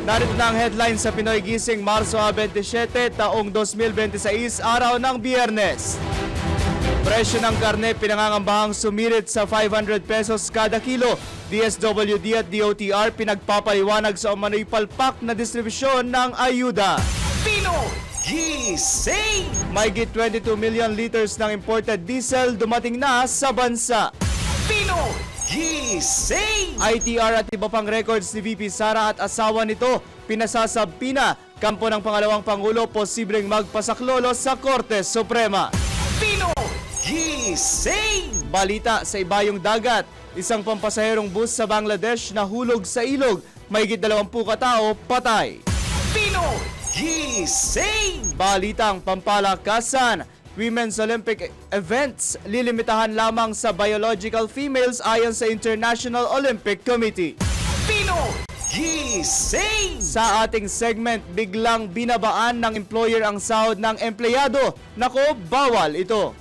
Narito na ang headline sa Pinoy Gising, Marso 27, taong 2026, araw ng Biyernes. Presyo ng karne pinangangambahang sumirit sa 500 pesos kada kilo. DSWD at DOTR pinagpapaliwanag sa umano'y palpak na distribusyon ng ayuda. Pinoy Gising! Mahigit 22 million liters ng imported diesel dumating na sa bansa. Pinoy Gising! ITR at iba pang records ni VP Sara at asawa nito pinasasabpina. Kampo ng pangalawang Pangulo posibleng magpasaklolo sa Korte Suprema. Pinoy Gising! Balita sa ibayong dagat, isang pampasaherong bus sa Bangladesh nahulog sa ilog. Mahigit 20 katao patay. Pinoy Gising! Balitang pampalakasan, Women's Olympic events lilimitahan lamang sa biological females ayon sa International Olympic Committee. Pinoy Gising! Sa ating segment, biglang binabaan ng employer ang sahod ng empleyado. Nako, bawal ito.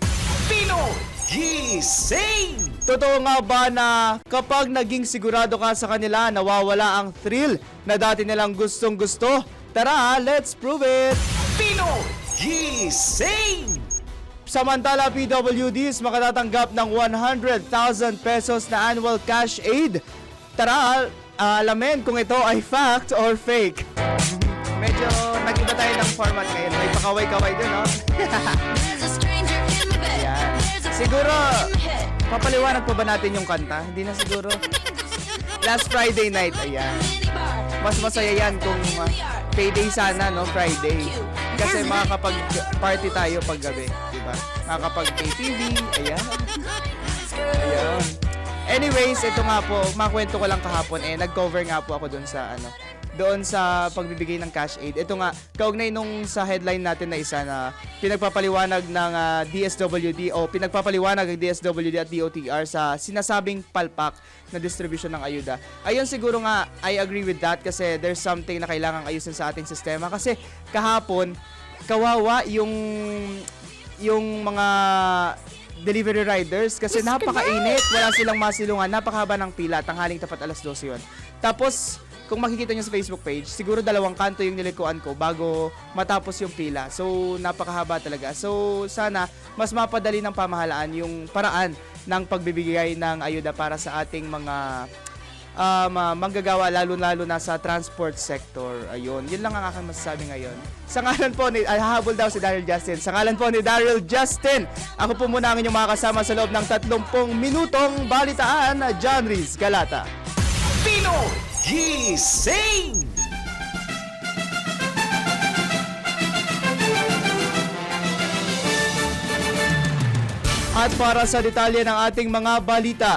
Pinoy Gising! Totoo nga ba na kapag naging sigurado ka sa kanila, nawawala ang thrill na dati nilang gustong-gusto? Tara, let's prove it! Pinoy Gising! Samantala, PWDs makatatanggap ng 100,000 pesos na annual cash aid. Tara, alamin kung ito ay fact or fake. Medyo nag-iba tayo ng format ngayon. May pakaway-kaway dun, no? Ayan. Siguro, papaliwanag pa ba natin yung kanta? Hindi na siguro. Last Friday night, ayan. Mas masaya yan kung payday sana, no? Friday. Kasi makakapag-party tayo paggabi, di ba? Makakapag-KTV, ayan. Ayan. Anyways, ito nga po, makwento ko lang kahapon, nag-cover nga po ako doon sa pagbibigay ng cash aid. Ito nga, kaugnay nung sa headline natin na isa na pinagpapaliwanag ng DSWD o pinagpapaliwanag ng DSWD at DOTR sa sinasabing palpak na distribution ng ayuda. Ayun, siguro nga, I agree with that kasi there's something na kailangang ayusin sa ating sistema. Kasi kahapon, kawawa yung mga delivery riders kasi napakainit, wala silang masilungan, napakahaba ng pila, tanghaling tapat alas 12 yun. Tapos, kung makikita nyo sa Facebook page, siguro 2 kanto yung nilikuan ko bago matapos yung pila. So, napakahaba talaga. So, sana mas mapadali ng pamahalaan yung paraan ng pagbibigay ng ayuda para sa ating mga manggagawa, lalo-lalo na sa transport sector. Ayun, yun lang ang aking masasabi ngayon. Sa ngalan po ni, hahabol daw si Daryl Justin. Sa ngalan po ni Daryl Justin, ako po muna ang inyong makakasama sa loob ng 30 minutong balitaan, John Riz Galata. Pinoy Gising! At para sa detalye ng ating mga balita,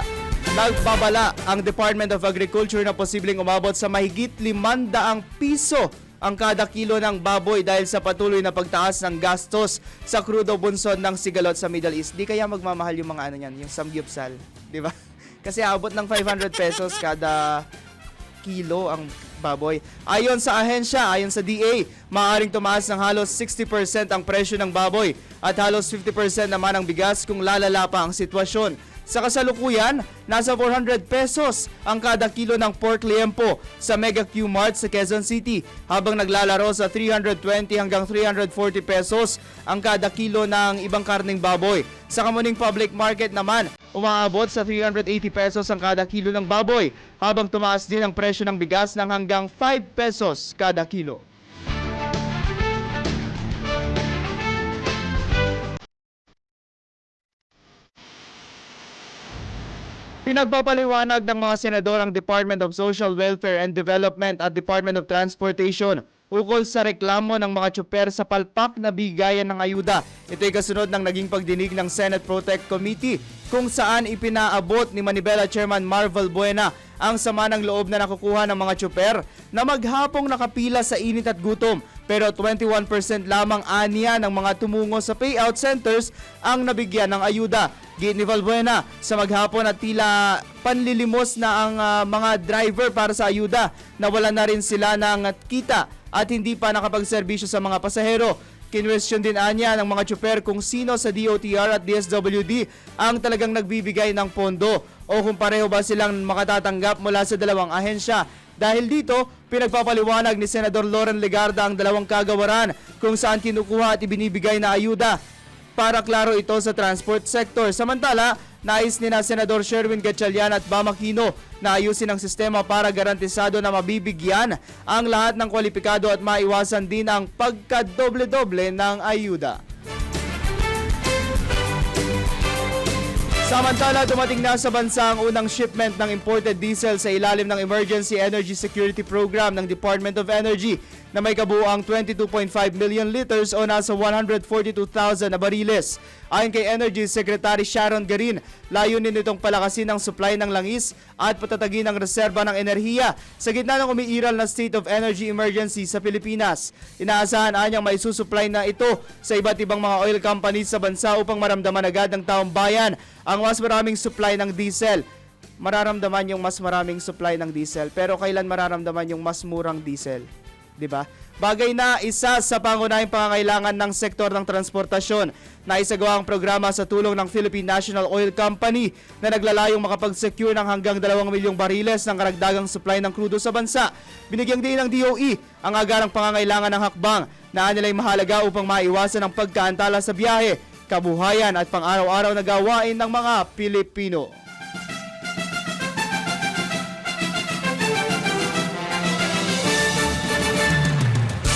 nagbabala ang Department of Agriculture na posibleng umabot sa mahigit 500 piso ang kada kilo ng baboy dahil sa patuloy na pagtaas ng gastos sa krudo bunsod ng sigalot sa Middle East. Di kaya magmamahal yung mga yung samgyupsal, di ba? Kasi abot ng 500 pesos kada kilo ang baboy. Ayon sa ahensya, ayon sa DA, maaaring tumaas ng halos 60% ang presyo ng baboy at halos 50% naman ang bigas kung lalala pa ang sitwasyon. Sa kasalukuyan, nasa 400 pesos ang kada kilo ng pork liempo sa Mega Q Mart sa Quezon City, habang naglalaro sa 320 hanggang 340 pesos ang kada kilo ng ibang karneng baboy. Sa Kamuning Public Market naman, umaabot sa 380 pesos ang kada kilo ng baboy, habang tumaas din ang presyo ng bigas ng hanggang 5 pesos kada kilo. Pinagpapaliwanag ng mga senador ang Department of Social Welfare and Development at Department of Transportation ukol sa reklamo ng mga tsuper sa palpak na bigayan ng ayuda. Ito ay kasunod ng naging pagdinig ng Senate Protect Committee kung saan ipinaabot ni Manibela Chairman Marvel Buena ang sama ng loob na nakukuha ng mga tsuper na maghapong nakapila sa init at gutom, pero 21% lamang aniya ng mga tumungo sa payout centers ang nabigyan ng ayuda. Giit ni Valbuena, sa maghapon at tila panlilimos na ang mga driver para sa ayuda, nawala na rin sila ng kita at hindi pa nakapagserbisyo sa mga pasahero. Kinwestiyon din anya ng mga tsuper kung sino sa DOTR at DSWD ang talagang nagbibigay ng pondo o kung pareho ba silang makatatanggap mula sa dalawang ahensya. Dahil dito, pinagpapaliwanag ni Senador Loren Legarda ang dalawang kagawaran kung saan kinukuha at ibinibigay na ayuda para klaro ito sa transport sector. Samantala, nais ni na Senador Sherwin Gatchalian at Bam Aquino na ayusin ang sistema para garantisado na mabibigyan ang lahat ng kwalipikado at maiwasan din ang pagkadoble-doble ng ayuda. Samantala, dumating na sa bansa ang unang shipment ng imported diesel sa ilalim ng Emergency Energy Security Program ng Department of Energy na may kabuuang 22.5 million liters o nasa 142,000 na bariles. Ayon kay Energy Secretary Sharon Garin, layunin nitong palakasin ang supply ng langis at patatagin ang reserba ng enerhiya sa gitna ng umiiral na state of energy emergency sa Pilipinas. Inaasahan anyang may susupply na ito sa iba't ibang mga oil companies sa bansa upang maramdaman agad ng taong bayan ang mas maraming supply ng diesel. Mararamdaman yung mas maraming supply ng diesel, pero kailan mararamdaman yung mas murang diesel? 'Di ba? Bagay na isa sa pangunahing pangangailangan ng sektor ng transportasyon na isagawa ang programa sa tulong ng Philippine National Oil Company na naglalayong makapag-secure ng hanggang 2 milyong bariles ng karagdagang supply ng krudo sa bansa. Binigyang din ng DOE ang agarang pangangailangan ng hakbang na nila'y mahalaga upang maiwasan ang pagkaantala sa biyahe, kabuhayan at pang-araw-araw na gawain ng mga Pilipino.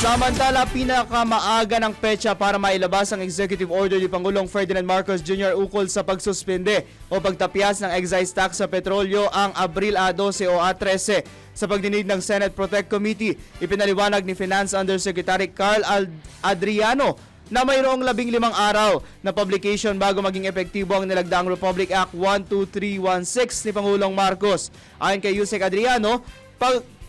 Samantala, pinakamaaga ng petsa para mailabas ang executive order ni Pangulong Ferdinand Marcos Jr. ukol sa pagsuspende o pagtapyas ng excise tax sa petrolyo ang Abril A12 o A13. Sa pagdinig ng Senate Protect Committee, ipinaliwanag ni Finance Undersecretary Carl Adriano na mayroong 15 araw na publication bago maging epektibo ang nilagdaang Republic Act 12316 ni Pangulong Marcos. Ayon kay Yusek Adriano,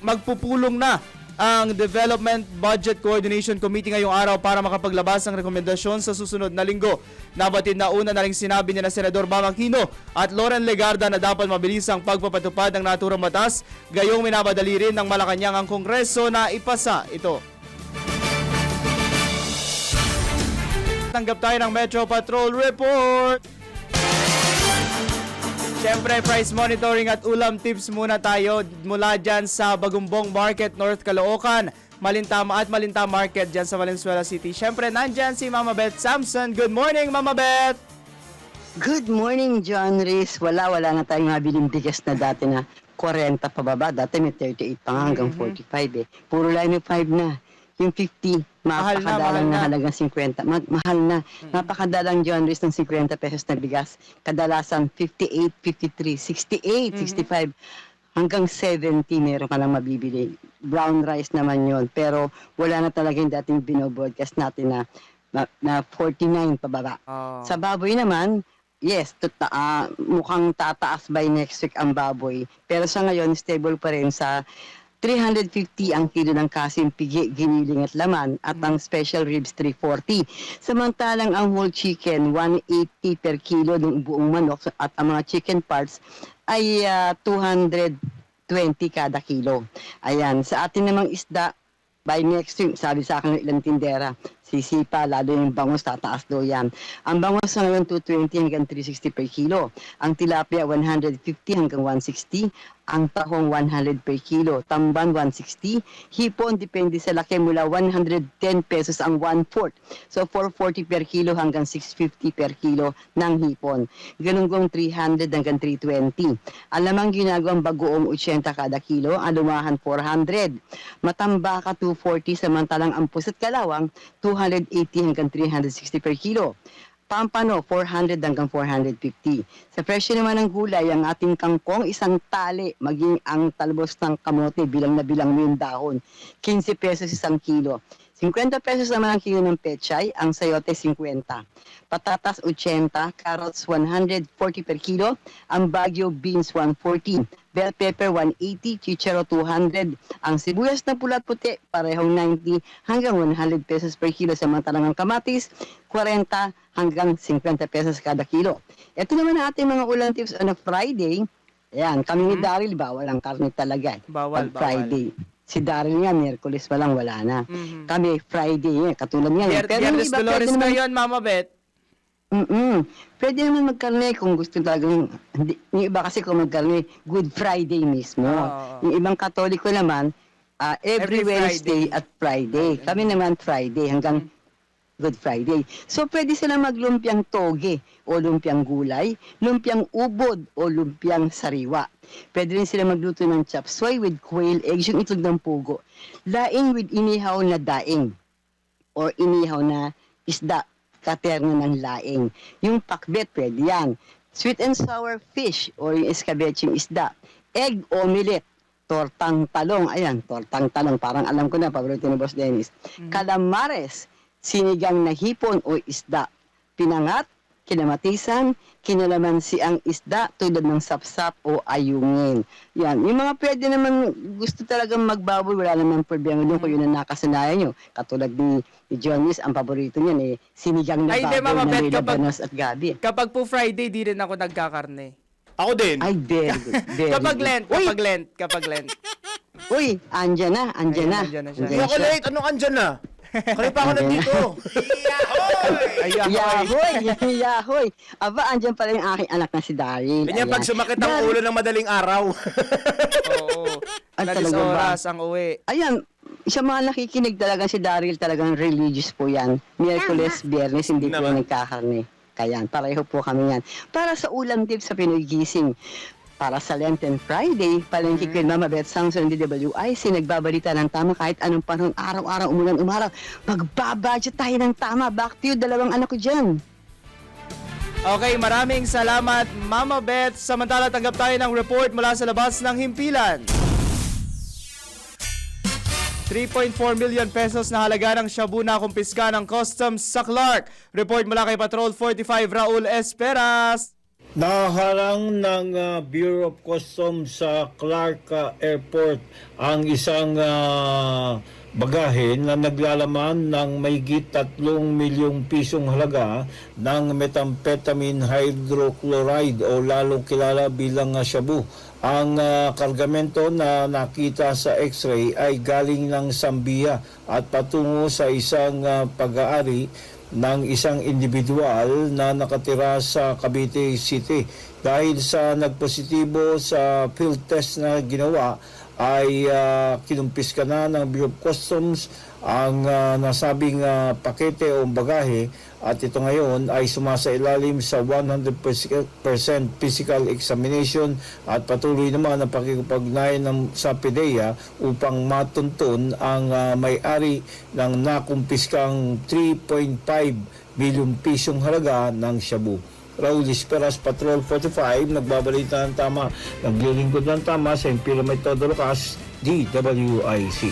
magpupulong na ang Development Budget Coordination Committee ngayong araw para makapaglabas ng rekomendasyon sa susunod na linggo. Nabatid na una na rin sinabi ni na Senador Bam Aquino at Loren Legarda na dapat mabilis ang pagpapatupad ng naturang batas, gayong minabadali rin ng Malacanang ang Kongreso na ipasa ito. Tanggap tayo ng Metro Patrol Report. Siyempre, price monitoring at ulam tips muna tayo mula dyan sa Bagumbong Market, North Caloocan, Malintama at Malinta Market dyan sa Valenzuela City. Siyempre, nandyan si Mama Beth Samson. Good morning, Mama Beth! Good morning, John Reese. Wala na tayong mabiling bigas na dati na 40 pababa. Dati may 38 pa nga hanggang 45 eh. Puro lang may 5 na. Yung 50, mapakadalang na halagang 50. Mahal na. Napakadalang, John Reese, ng 50 pesos na bigas. Kadalasan 58, 53, 68, 65. Hanggang 70 meron ka lang mabibili. Brown rice naman yon. Pero wala na talaga yung dating binobroadcast natin na 49 pababa. Oh. Sa baboy naman, yes, mukhang tataas by next week ang baboy. Pero sa ngayon, stable pa rin sa 350 ang kilo ng kasim, pigi, giniling at laman at ang special ribs 340. Samantalang ang whole chicken 180 per kilo ng buong manok at ang mga chicken parts ay 220 kada kilo. Ayan, sa atin namang isda by next week, sabi sa akin ng ilang tindera, sisipa, lalo yung bangus, tataas daw yan. Ang bangus sa ngayon 220 hanggang 360 per kilo. Ang tilapia 150 hanggang 160. Ang tahong 100 per kilo. Tamban 160. Hipon, depende sa laki, mula 110 pesos ang 1/4. So 440 per kilo hanggang 650 per kilo ng hipon. Galunggong 300 hanggang 320. Alamang ginagawang bagoong 80 kada kilo. Alumahan 400. Matambaka 240, samantalang ang pusit kalawang 280 hanggang 360 per kilo. Pampano, 400 hanggang 450. Sa presyo naman ng gulay, ang ating kangkong, isang tali, maging ang talbos ng kamote, bilang na bilang mo yung dahon. 15 pesos isang kilo. 50 pesos naman ang kilo ng pechay, ang sayote 50. Patatas 80, carrots 140 per kilo, ang Baguio beans 140, bell pepper 180, chicharo 200, ang sibuyas na pula at puti parehong 90 hanggang 100 pesos per kilo, samantalang ang kamatis 40 hanggang 50 pesos kada kilo. Ito naman ang ating mga ulam tips on a Friday. Ayan, kami ni Daryl, bawal ang karne talaga. Bawal. Friday. Si Daryl nga, Miyerkules pa lang, wala na. Kami, Friday, katulad nga. Viernes Dolores ngayon, Mama Beth. Pwede naman magkarne kung gusto talagang, yung iba kasi kung magkarne, Good Friday mismo. Oo. Yung ibang Katoliko naman, every Every Wednesday Friday. at Friday. Kami naman Friday hanggang Good Friday. So pwede sila maglumpiang toge o lumpiang gulay, lumpiang ubod o lumpiang sariwa. Pwede rin sila magluto ng chop suey with quail eggs, yung itlog ng pugo. Laing with inihaw na daing or inihaw na isda, katerno ng laing. Yung pakbet, pwede yan. Sweet and sour fish or yung escabeching isda. Egg omelette, tortang talong. Ayan, tortang talong. Parang alam ko na, paborito ni Boss Dennis. Calamares, sinigang na hipon o isda. Pinangat, kinamatisan, kinalamansi ang isda tulad ng sapsap o ayungin. Yan. Yung mga pwede naman gusto talagang magbaboy, wala naman problema doon kung yun ang nakasanayan nyo. Katulad ni Johnny's, ang paborito niyan sinigang na Ay, hindi, baboy Mama na Bet, may kapag- labanos at gabi. Kapag po Friday, di rin ako nagkakarne. Ako din. Ay, very good. Very Kapag good. Lent, kapag Lent. Uy, andyan na. Ayun, andyan na siya. Hindi ako late. Anong andyan na? Kanina pa ako Andyan na. nandito. Ay, Yahoy! Yahoy! Aba, andyan pala yung aking anak na si Daryl. Ganyan Ayan. pag sumakit ang ulo ng madaling araw. Oo. Ay, Nalis talaga ba? oras ang uwi. Ayan, sa mga nakikinig talaga si Daryl talagang religious po yan. Miyerkules, Biyernes, hindi po Naman. yan nagkakarne. Kaya pareho po kami yan. Para sa ulam tip sa Pinoy Gising, para sa Lenten Friday, palengke ko Mama Beth Samson ng DWIC, nagbabalita ng tama kahit anong panahon, araw-araw, umulan, umaraw. Magbabudget tayo ng tama. Back to you, dalawang anak ko dyan. Okay, maraming salamat, Mama Beth. Samantala, tanggap tayo ng report mula sa labas ng himpilan. 3.4 million pesos na halaga ng shabu na kumpiska ng customs sa Clark. Report mula kay Patrol 45 Raul Esperas. Naharang ng Bureau of Customs sa Clark Airport ang isang bagahe na naglalaman ng mahigit 3 milyong pisong halaga ng methamphetamine hydrochloride o lalong kilala bilang shabu. Ang kargamento na nakita sa x-ray ay galing ng Zambia at patungo sa isang pag-aari ng isang individual na nakatira sa Cavite City. Dahil sa nagpositibo sa field test na ginawa, ay kinumpiska na ng Bureau of Customs ang nasabing pakete o bagahe at ito ngayon ay sumasailalim sa 100% physical examination at patuloy naman ang pakikipag-ugnayan sa PDEA upang matuntun ang may-ari ng nakumpiskang 3.5 milyong pisong halaga ng shabu. Raul Esperas, Patrol 45, nagbabalita ng tama, naglilingkod ng tama sa Imperial Metodo Lucas, DWIC.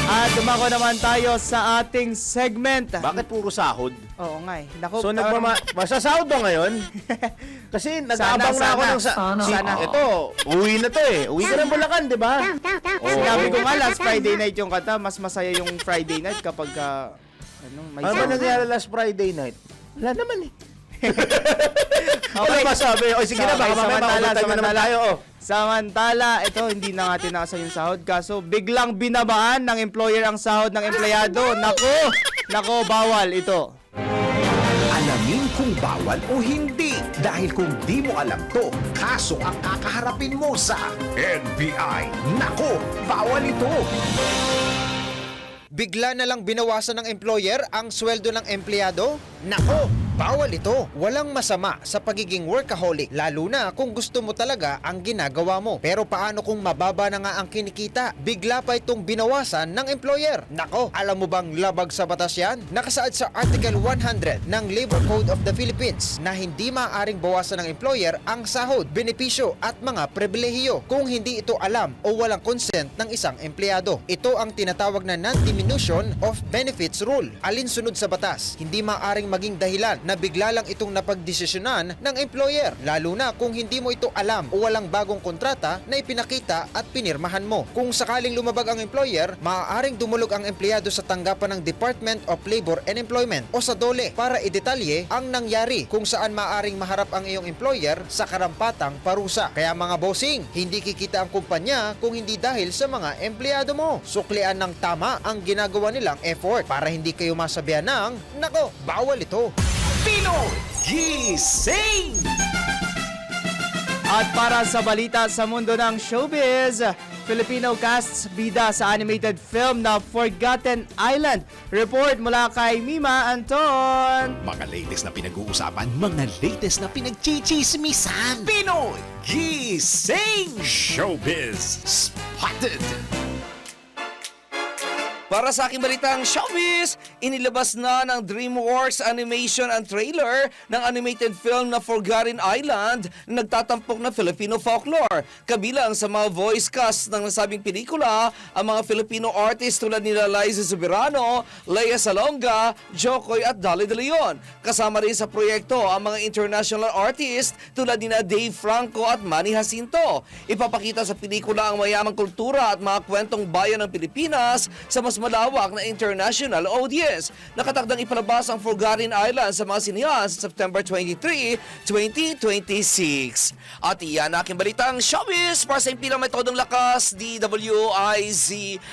At dumako naman tayo sa ating segment. Bakit puro sahod? Oo nga eh. Naku, So, masasahod ba ngayon? Kasi nag-aabang na ako ng Sana. Ito, uwi na to eh. Uwi ka ng Bulacan, di ba? Sinabi ko nga last Friday night yung kanta, mas masaya yung Friday night kapag may Ano ba nangyari last Friday night? Wala naman eh. Ano ba sabi? O sige na, baka mamaya makulitan na naman tayo. Oh. Samantala, ito hindi na nga tinasa yung sahod. Kaso biglang binabaan ng employer ang sahod ng empleyado. Nako, bawal ito. Alamin kung bawal o hindi. Dahil kung di mo alam to, kaso ang kakaharapin mo sa NBI. Nako, bawal ito. Bigla na lang binawasan ng employer ang sweldo ng empleyado? Nako, bawal ito. Walang masama sa pagiging workaholic, lalo na kung gusto mo talaga ang ginagawa mo. Pero paano kung mababa na nga ang kinikita? Bigla pa itong binawasan ng employer. Nako, alam mo bang labag sa batas yan? Nakasaad sa Article 100 ng Labor Code of the Philippines na hindi maaaring bawasan ng employer ang sahod, benepisyo at mga pribilehiyo kung hindi ito alam o walang consent ng isang empleyado. Ito ang tinatawag na non-diminution of benefits rule. Alinsunod sa batas, hindi maaaring maging dahilan na bigla lang itong napagdesisyonan ng employer, lalo na kung hindi mo ito alam o walang bagong kontrata na ipinakita at pinirmahan mo. Kung sakaling lumabag ang employer, maaaring dumulog ang empleyado sa tanggapan ng Department of Labor and Employment o sa DOLE para idetalye ang nangyari, kung saan maaaring maharap ang iyong employer sa karampatang parusa. Kaya mga bossing, hindi kikita ang kumpanya kung hindi dahil sa mga empleyado mo. Suklian ng tama ang ginagawa nilang effort para hindi kayo masabihan ng, nako, bawal ito. Pinoy Gising! At para sa balita sa mundo ng showbiz, Filipino casts bida sa animated film na Forgotten Island. Report mula kay Mima Anton. Mga latest na pinag-uusapan, mga latest na pinagchichismisan. Pinoy Gising! Showbiz Spotted! Para sa aking balitang showbiz, inilabas na ng DreamWorks Animation ang trailer ng animated film na Forgotten Island na nagtatampok na Filipino folklore. Kabilang sa mga voice cast ng nasabing pelikula, ang mga Filipino artists tulad nila Liza Soberano, Lea Salonga, Jokoy at Dolly De Leon. Kasama rin sa proyekto ang mga international artists tulad nila Dave Franco at Manny Jacinto. Ipapakita sa pelikula ang mayamang kultura at mga kwentong bayan ng Pilipinas sa mas malawak na international audience. Nakatakdang ipalabas ang Forgotten Island sa mga sinehan sa September 23, 2026. At iyan aking balitang showbiz para sa impilang metodong lakas, DWIZ.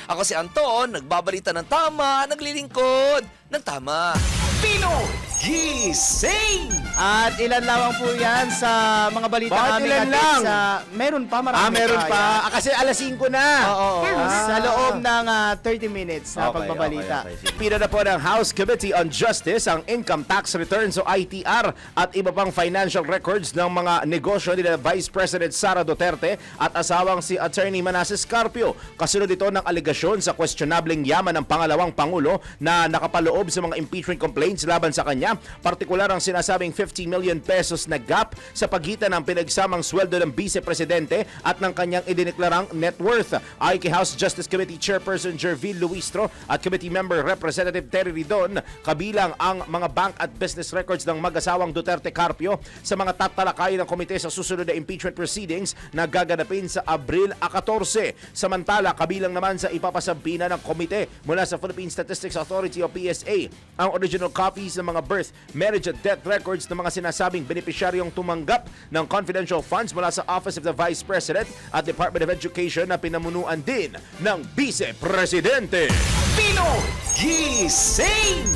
Ako si Anton, nagbabalita ng tama, naglilingkod ng tama. Pinoy Gising! At ilan lamang po yan sa mga balita Bakit namin ilan atid lang? sa... Meron pa, marami Meron pa. pa. Yan. Kasi alas 5 na. Oo. Ah. Sa loob ng 30 minutes na pagbabalita. Okay. Pina na po ng House Committee on Justice ang income tax returns o ITR at iba pang financial records ng mga negosyo ni Vice President Sara Duterte at asawang si Attorney Manasseh Carpio. Kasunod ito ng aligasyon sa questionableng yaman ng pangalawang Pangulo na nakapaloob sa mga impeachment complaints laban sa kanya. Partikular ang sinasabing 50 million pesos na gap sa pagitan ng pinagsamang sweldo ng Vice Presidente at ng kanyang idineklarang net worth. Ay kay House Justice Committee Chairperson Jervil Luistro at Committee Member Representative Terry Ridon, kabilang ang mga bank at business records ng mag-asawang Duterte Carpio sa mga tatalakay ng komite sa susunod na impeachment proceedings na gaganapin sa Abril 14. Samantala, kabilang naman sa ipapasampina ng komite mula sa Philippine Statistics Authority o PSA ang original copies ng mga birth, marriage at death records ng mga sinasabing benepisyaryong tumanggap ng confidential funds mula sa Office of the Vice President at Department of Education na pinamunuan din ng Vice Presidente. Pinoy Gising!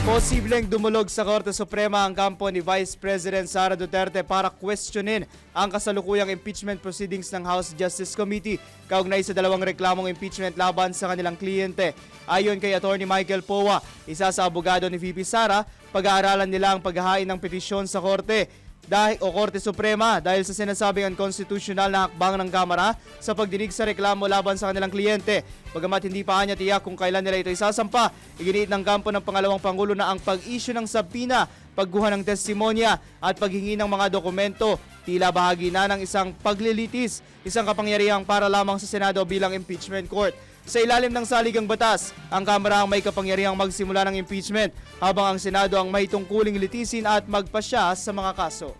Posibleng dumulog sa Korte Suprema ang kampo ni Vice President Sara Duterte para questionin ang kasalukuyang impeachment proceedings ng House Justice Committee kaugnay sa dalawang reklamong impeachment laban sa kanilang kliyente. Ayon kay Attorney Michael Powa, isa sa abogado ni VP Sara, pag-aaralan nila ang paghahain ng petisyon sa Korte o Korte Suprema dahil sa sinasabing unconstitutional na hakbang ng Kamara sa pagdinig sa reklamo laban sa kanilang kliyente. Bagamat hindi pa niya tiyak kung kailan nila ito isasampa, iginiit ng kampo ng pangalawang Pangulo na ang pag-issue ng subpoena, pagguha ng testimonya at paghingi ng mga dokumento tila bahagi na ng isang paglilitis, isang kapangyarihang para lamang sa Senado bilang impeachment court. Sa ilalim ng saligang batas, ang Kamara ang may kapangyarihang magsimula ng impeachment habang ang Senado ang may tungkuling litisin at magpasya sa mga kaso.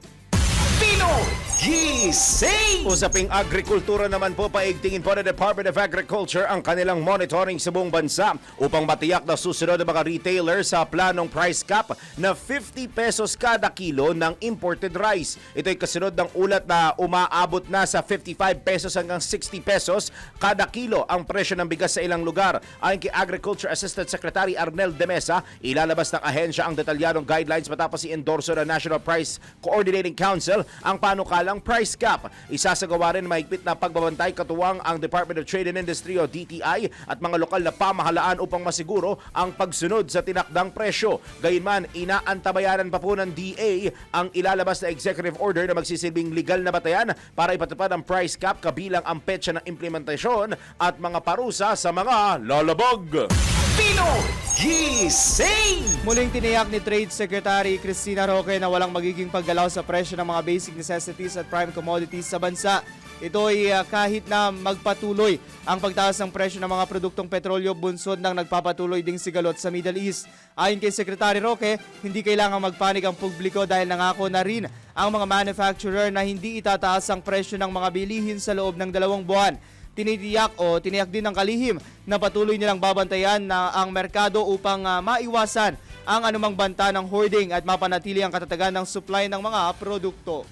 Pinoy Gising! Usaping agrikultura naman po, paigtingin po ng Department of Agriculture ang kanilang monitoring sa buong bansa upang matiyak na susunod ng mga retailer sa planong price cap na 50 pesos kada kilo ng imported rice. Ito'y kasunod ng ulat na umaabot na sa 55 pesos hanggang 60 pesos kada kilo ang presyo ng bigas sa ilang lugar. Ayon kay Agriculture Assistant Secretary Arnel de Mesa, ilalabas ng ahensya ang detalyadong guidelines matapos i-endorso ng National Price Coordinating Council ang panukalang price cap. Isasagawa rin mahigpit na pagbabantay katuwang ang Department of Trade and Industry o DTI at mga lokal na pamahalaan upang masiguro ang pagsunod sa tinakdang presyo. Gayunman, inaantabayanan pa po ng DA ang ilalabas na executive order na magsisilbing legal na batayan para ipatupad ang price cap kabilang ang petsa ng implementasyon at mga parusa sa mga lalabog. Pinoy Gising! Muling tiniyak ni Trade Secretary Cristina Roque na walang magiging paggalaw sa presyo ng mga basic necessities at prime commodities sa bansa. Ito ay kahit na magpatuloy ang pagtaas ng presyo ng mga produktong petrolyo bunsod ng nagpapatuloy ding sigalot sa Middle East. Ayon kay Secretary Roque, hindi kailangang magpanik ang publiko dahil nangako na rin ang mga manufacturer na hindi itataas ang presyo ng mga bilihin sa loob ng 2 buwan. Tiniyak din ng kalihim na patuloy nilang babantayan na ang merkado upang maiwasan ang anumang banta ng hoarding at mapanatili ang katatagan ng supply ng mga produkto.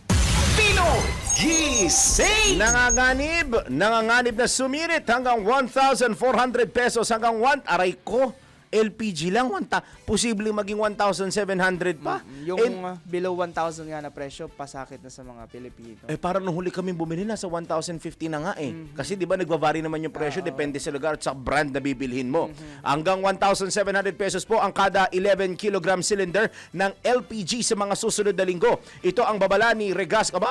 Nanganganib na sumirit hanggang 1,400 pesos hanggang aray ko, LPG lang, posibleng maging 1,700 pa. Yung below 1,000 nga na presyo, pasakit na sa mga Pilipino. Parang nung huli kami bumili, nasa 1,050 na nga eh. Kasi di ba nagbavari naman yung presyo, depende sa lugar at sa brand na bibilhin mo. Hanggang 1,700 pesos po ang kada 11 kilogram cylinder ng LPG sa mga susunod na linggo. Ito ang babala ni Regasco.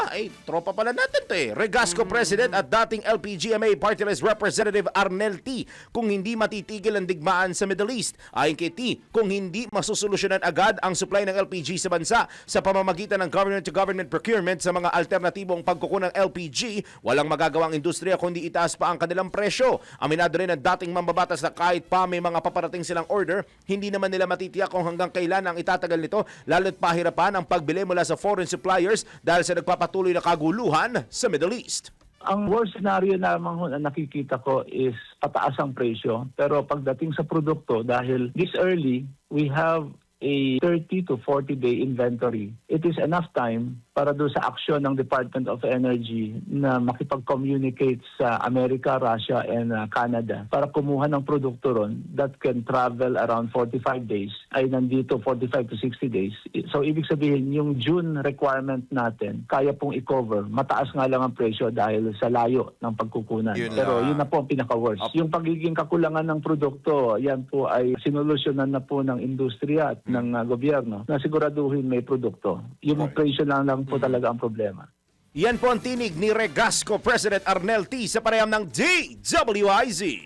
Tropa pala natin to eh. Regasco President at dating LPGMA Party List Representative Arnel T. Kung hindi matitigil ang digmaan sa Middle East, ayon kay T, kung hindi masusolusyonan agad ang supply ng LPG sa bansa sa pamamagitan ng government-to-government procurement sa mga alternatibong pagkukunang LPG, walang magagawang industriya kundi itaas pa ang kanilang presyo. Aminado rin ang dating mambabatas na kahit pa may mga paparating silang order, hindi naman nila matitiyak kung hanggang kailan ang itatagal nito, lalo't pahirapan ang pagbili mula sa foreign suppliers dahil sa nagpapatuloy na kaguluhan sa Middle East. Ang worst scenario naman na nakikita ko is pataas ang presyo. Pero pagdating sa produkto, dahil this early, we have a 30 to 40 day inventory. It is enough time para doon sa aksyon ng Department of Energy na makipag-communicate sa Amerika, Russia, and Canada para kumuha ng produkto ron that can travel around 45 days ay nandito 45 to 60 days. So ibig sabihin, yung June requirement natin, kaya pong i-cover. Mataas nga lang ang presyo dahil sa layo ng pagkukunan. Pero yun na po ang pinaka-worst. Yung pagiging kakulangan ng produkto, yan po ay sinolusyonan na po ng industriya at ng gobyerno na siguraduhin may produkto. Yung presyo lang po talaga ang problema. Yan po ang tinig ni Regasco President Arnel T. sa panayam ng DWIZ.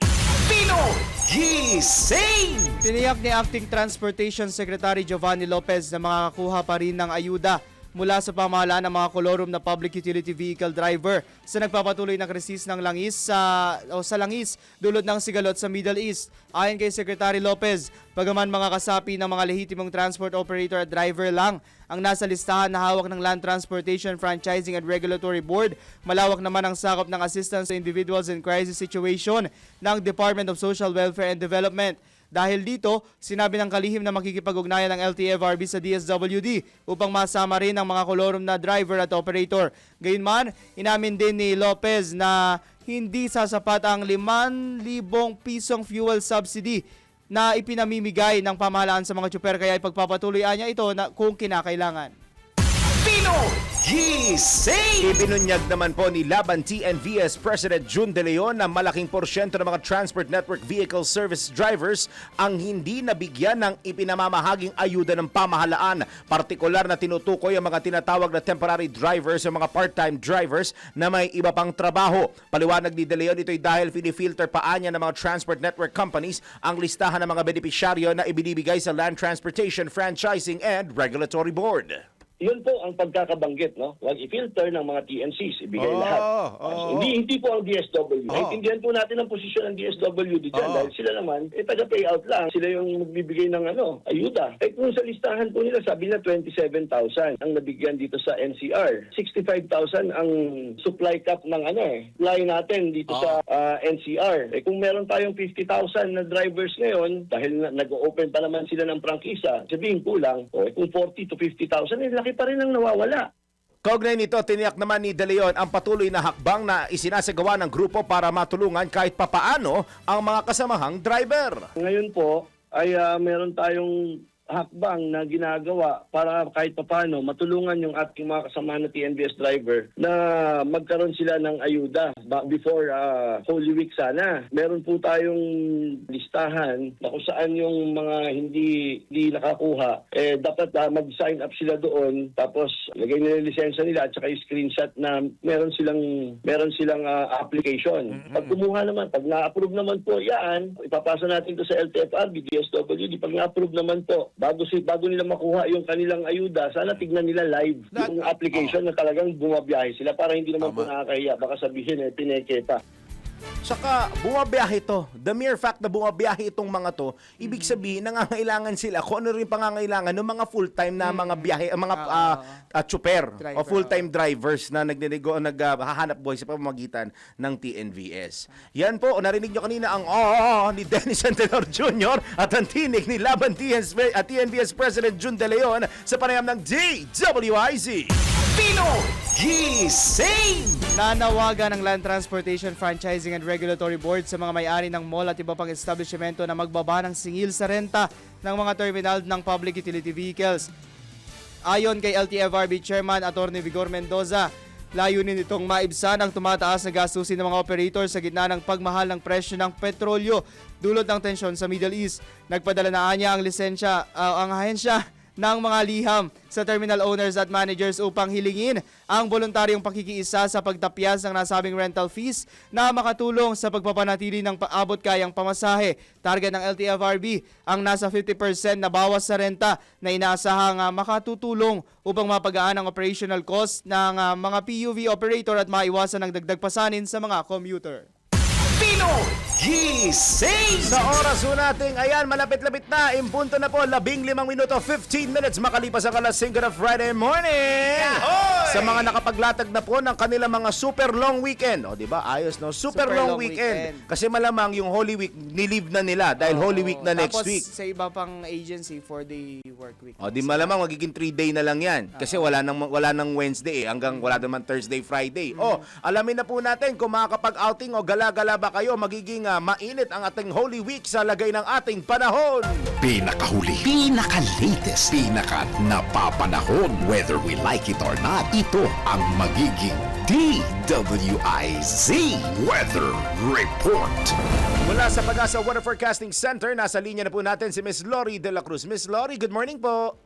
Tiniyak ni Acting Transportation Secretary Giovanni Lopez na makakakuha pa rin ng ayuda mula sa pamahalaan ng mga kolorum na public utility vehicle driver sa nagpapatuloy na krisis ng langis sa langis dulot ng sigalot sa Middle East. Ayon kay Secretary Lopez, bagaman mga kasapi ng mga lehitimong transport operator at driver lang ang nasa listahan na hawak ng Land Transportation Franchising and Regulatory Board, malawak naman ang sakop ng assistance to individuals in crisis situation ng Department of Social Welfare and Development. Dahil dito, sinabi ng kalihim na makikipag-ugnayan ng LTFRB sa DSWD upang masama rin ang mga kolorum na driver at operator. Gayunman, inamin din ni Lopez na hindi sasapat ang 5,000 pisong fuel subsidy na ipinamimigay ng pamahalaan sa mga tsuper, kaya ipagpapatuloyan niya ito na kung kinakailangan. Ibinunyag naman po ni Laban TNVS President June De Leon na malaking porsyento ng mga Transport Network Vehicle Service Drivers ang hindi nabigyan ng ipinamamahaging ayuda ng pamahalaan. Partikular na tinutukoy ang mga tinatawag na temporary drivers o mga part-time drivers na may iba pang trabaho. Paliwanag ni De Leon, ito'y dahil pinifilter paanya ng mga transport network companies ang listahan ng mga benepisyaryo na ibinibigay sa Land Transportation Franchising and Regulatory Board. Yun po ang pagkakabanggit, no? Huwag i-filter ng mga TNCs, ibigay lahat. Hindi po ang DSW. Naintindihan po natin ang posisyon ng DSWD dyan dahil sila naman, taga-payout lang. Sila yung magbibigay ng ayuda. Kung sa listahan po nila, sabi na 27,000 ang nabigyan dito sa NCR. 65,000 ang supply cap ng supply natin dito sa NCR. Kung meron tayong 50,000 na drivers ngayon, dahil nag-open pa naman sila ng prangkisa, sabihin kulang, kung 40 to 50,000, laki pa rin ang nawawala. Kaugnay nito, tiniyak naman ni De Leon ang patuloy na hakbang na isinasagawa ng grupo para matulungan kahit papaano ang mga kasamahang driver. Ngayon po ay meron tayong hakbang na ginagawa para kahit papaano matulungan yung ating mga kasama na TNVS driver na magkaroon sila ng ayuda before Holy Week sana. Meron po tayong listahan na kung saan yung mga hindi nakakuha, dapat mag-sign up sila doon, tapos lagay nila yung lisensya nila at saka yung screenshot na meron silang application. Pag kumuha naman, pag na-approve naman po yan, ipapasa natin to sa LTFRB, DSWD. Pag na-approve naman po, bago nila makuha yung kanilang ayuda, sana tignan nila live yung application na talagang bumabiyahe sila para hindi naman po nakakahiya. Baka sabihin pineke pa. Saka bumabiyahe to. The mere fact na bumabiyahe itong mga to, ibig sabihin nangangailangan sila kung ano rin pangangailangan ng mga full-time na mga biyahe, mga tsuper o Driver, full-time drivers na naghahanap buhay sa pamamagitan ng TNVS. Yan po, narinig nyo kanina ang ni Dennis Antenor Jr. at ang tinig ni Laban TNVS President Jun De Leon sa panayam ng DWIZ. Pinoy Gising! Nanawagan ng Land Transportation Franchising and Regulatory Board sa mga may-ari ng mall at iba pang establishmento na magbaba ng singil sa renta ng mga terminal ng public utility vehicles. Ayon kay LTFRB Chairman Atty. Vigor Mendoza, layunin itong maibsan ang tumataas na gastusin ng mga operator sa gitna ng pagmahal ng presyo ng petrolyo dulot ng tensyon sa Middle East. Nagpadala na niya ang ahensya ng mga liham sa terminal owners at managers upang hilingin ang voluntaryong pakikiisa sa pagtapyas ng nasabing rental fees na makatulong sa pagpapanatili ng paabot kayang pamasahe. Target ng LTFRB ang nasa 50% na bawas sa renta na inaasahang makatutulong upang mapagaan ang operational cost ng mga PUV operator at maiwasan ang dagdag pasanin sa mga commuter. Pinoy Gising! Sa oras ho natin, ayan, malapit-lapit na. Impunto na po, 15 minuto, 15 minutes makalipas ang alas 5 na Friday morning. Sa mga nakapaglatag na po ng kanilang mga super long weekend. O, di ba? Ayos, no? Super long weekend. Kasi malamang yung Holy Week, nilive na nila dahil Holy Week na next Tapos, week. sa iba pang agency, 4-day work week. O, di malamang magiging 3-day na lang yan. Kasi wala nang Wednesday hanggang wala naman Thursday, Friday. O, alamin na po natin kung makakapag-outing o gala-gala ba kayo, magiging mainit ang ating Holy Week sa lagay ng ating panahon. Pinakahuli, pinaka-latest, pinaka-napapanahon. Whether we like it or not, ito ang magiging DWIZ Weather Report. Mula sa Pag-asa Weather Forecasting Center, nasa linya na po natin si Miss Lori De La Cruz. Miss Lori, good morning po.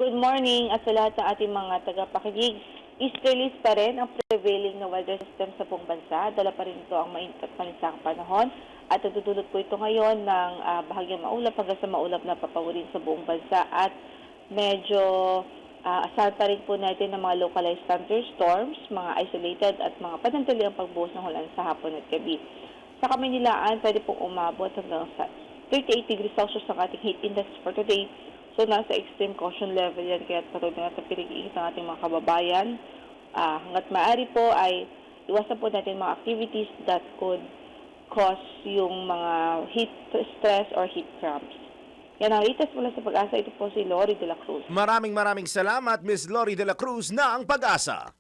Good morning at sa lahat ng ating mga tagapakinig. Easterlies pa rin ang prevailing na weather system sa buong bansa. Dala pa rin ito ang mainit at panisang panahon at natutulot po ito ngayon ng bahagyang maulap hanggang sa maulap na papawirin sa buong bansa at medyo asahan pa rin po natin ng mga localized thunderstorms, mga isolated at mga panandali ang pagbuhos ng ulan sa hapon at gabi. Sa Kamaynilaan, pwede pong umabot hanggang sa 38 degrees Celsius ang ating heat index for today. So, nasa extreme caution level yan, kaya patuloy natin pinag-iingat ng ating mga kababayan. Hanggat maaari po ay iwasan po natin mga activities that could cause yung mga heat stress or heat cramps. Yan ang latest mula sa Pag-asa. Ito po si Lori De La Cruz. Maraming salamat, Miss Lori De La Cruz na ang Pag-asa.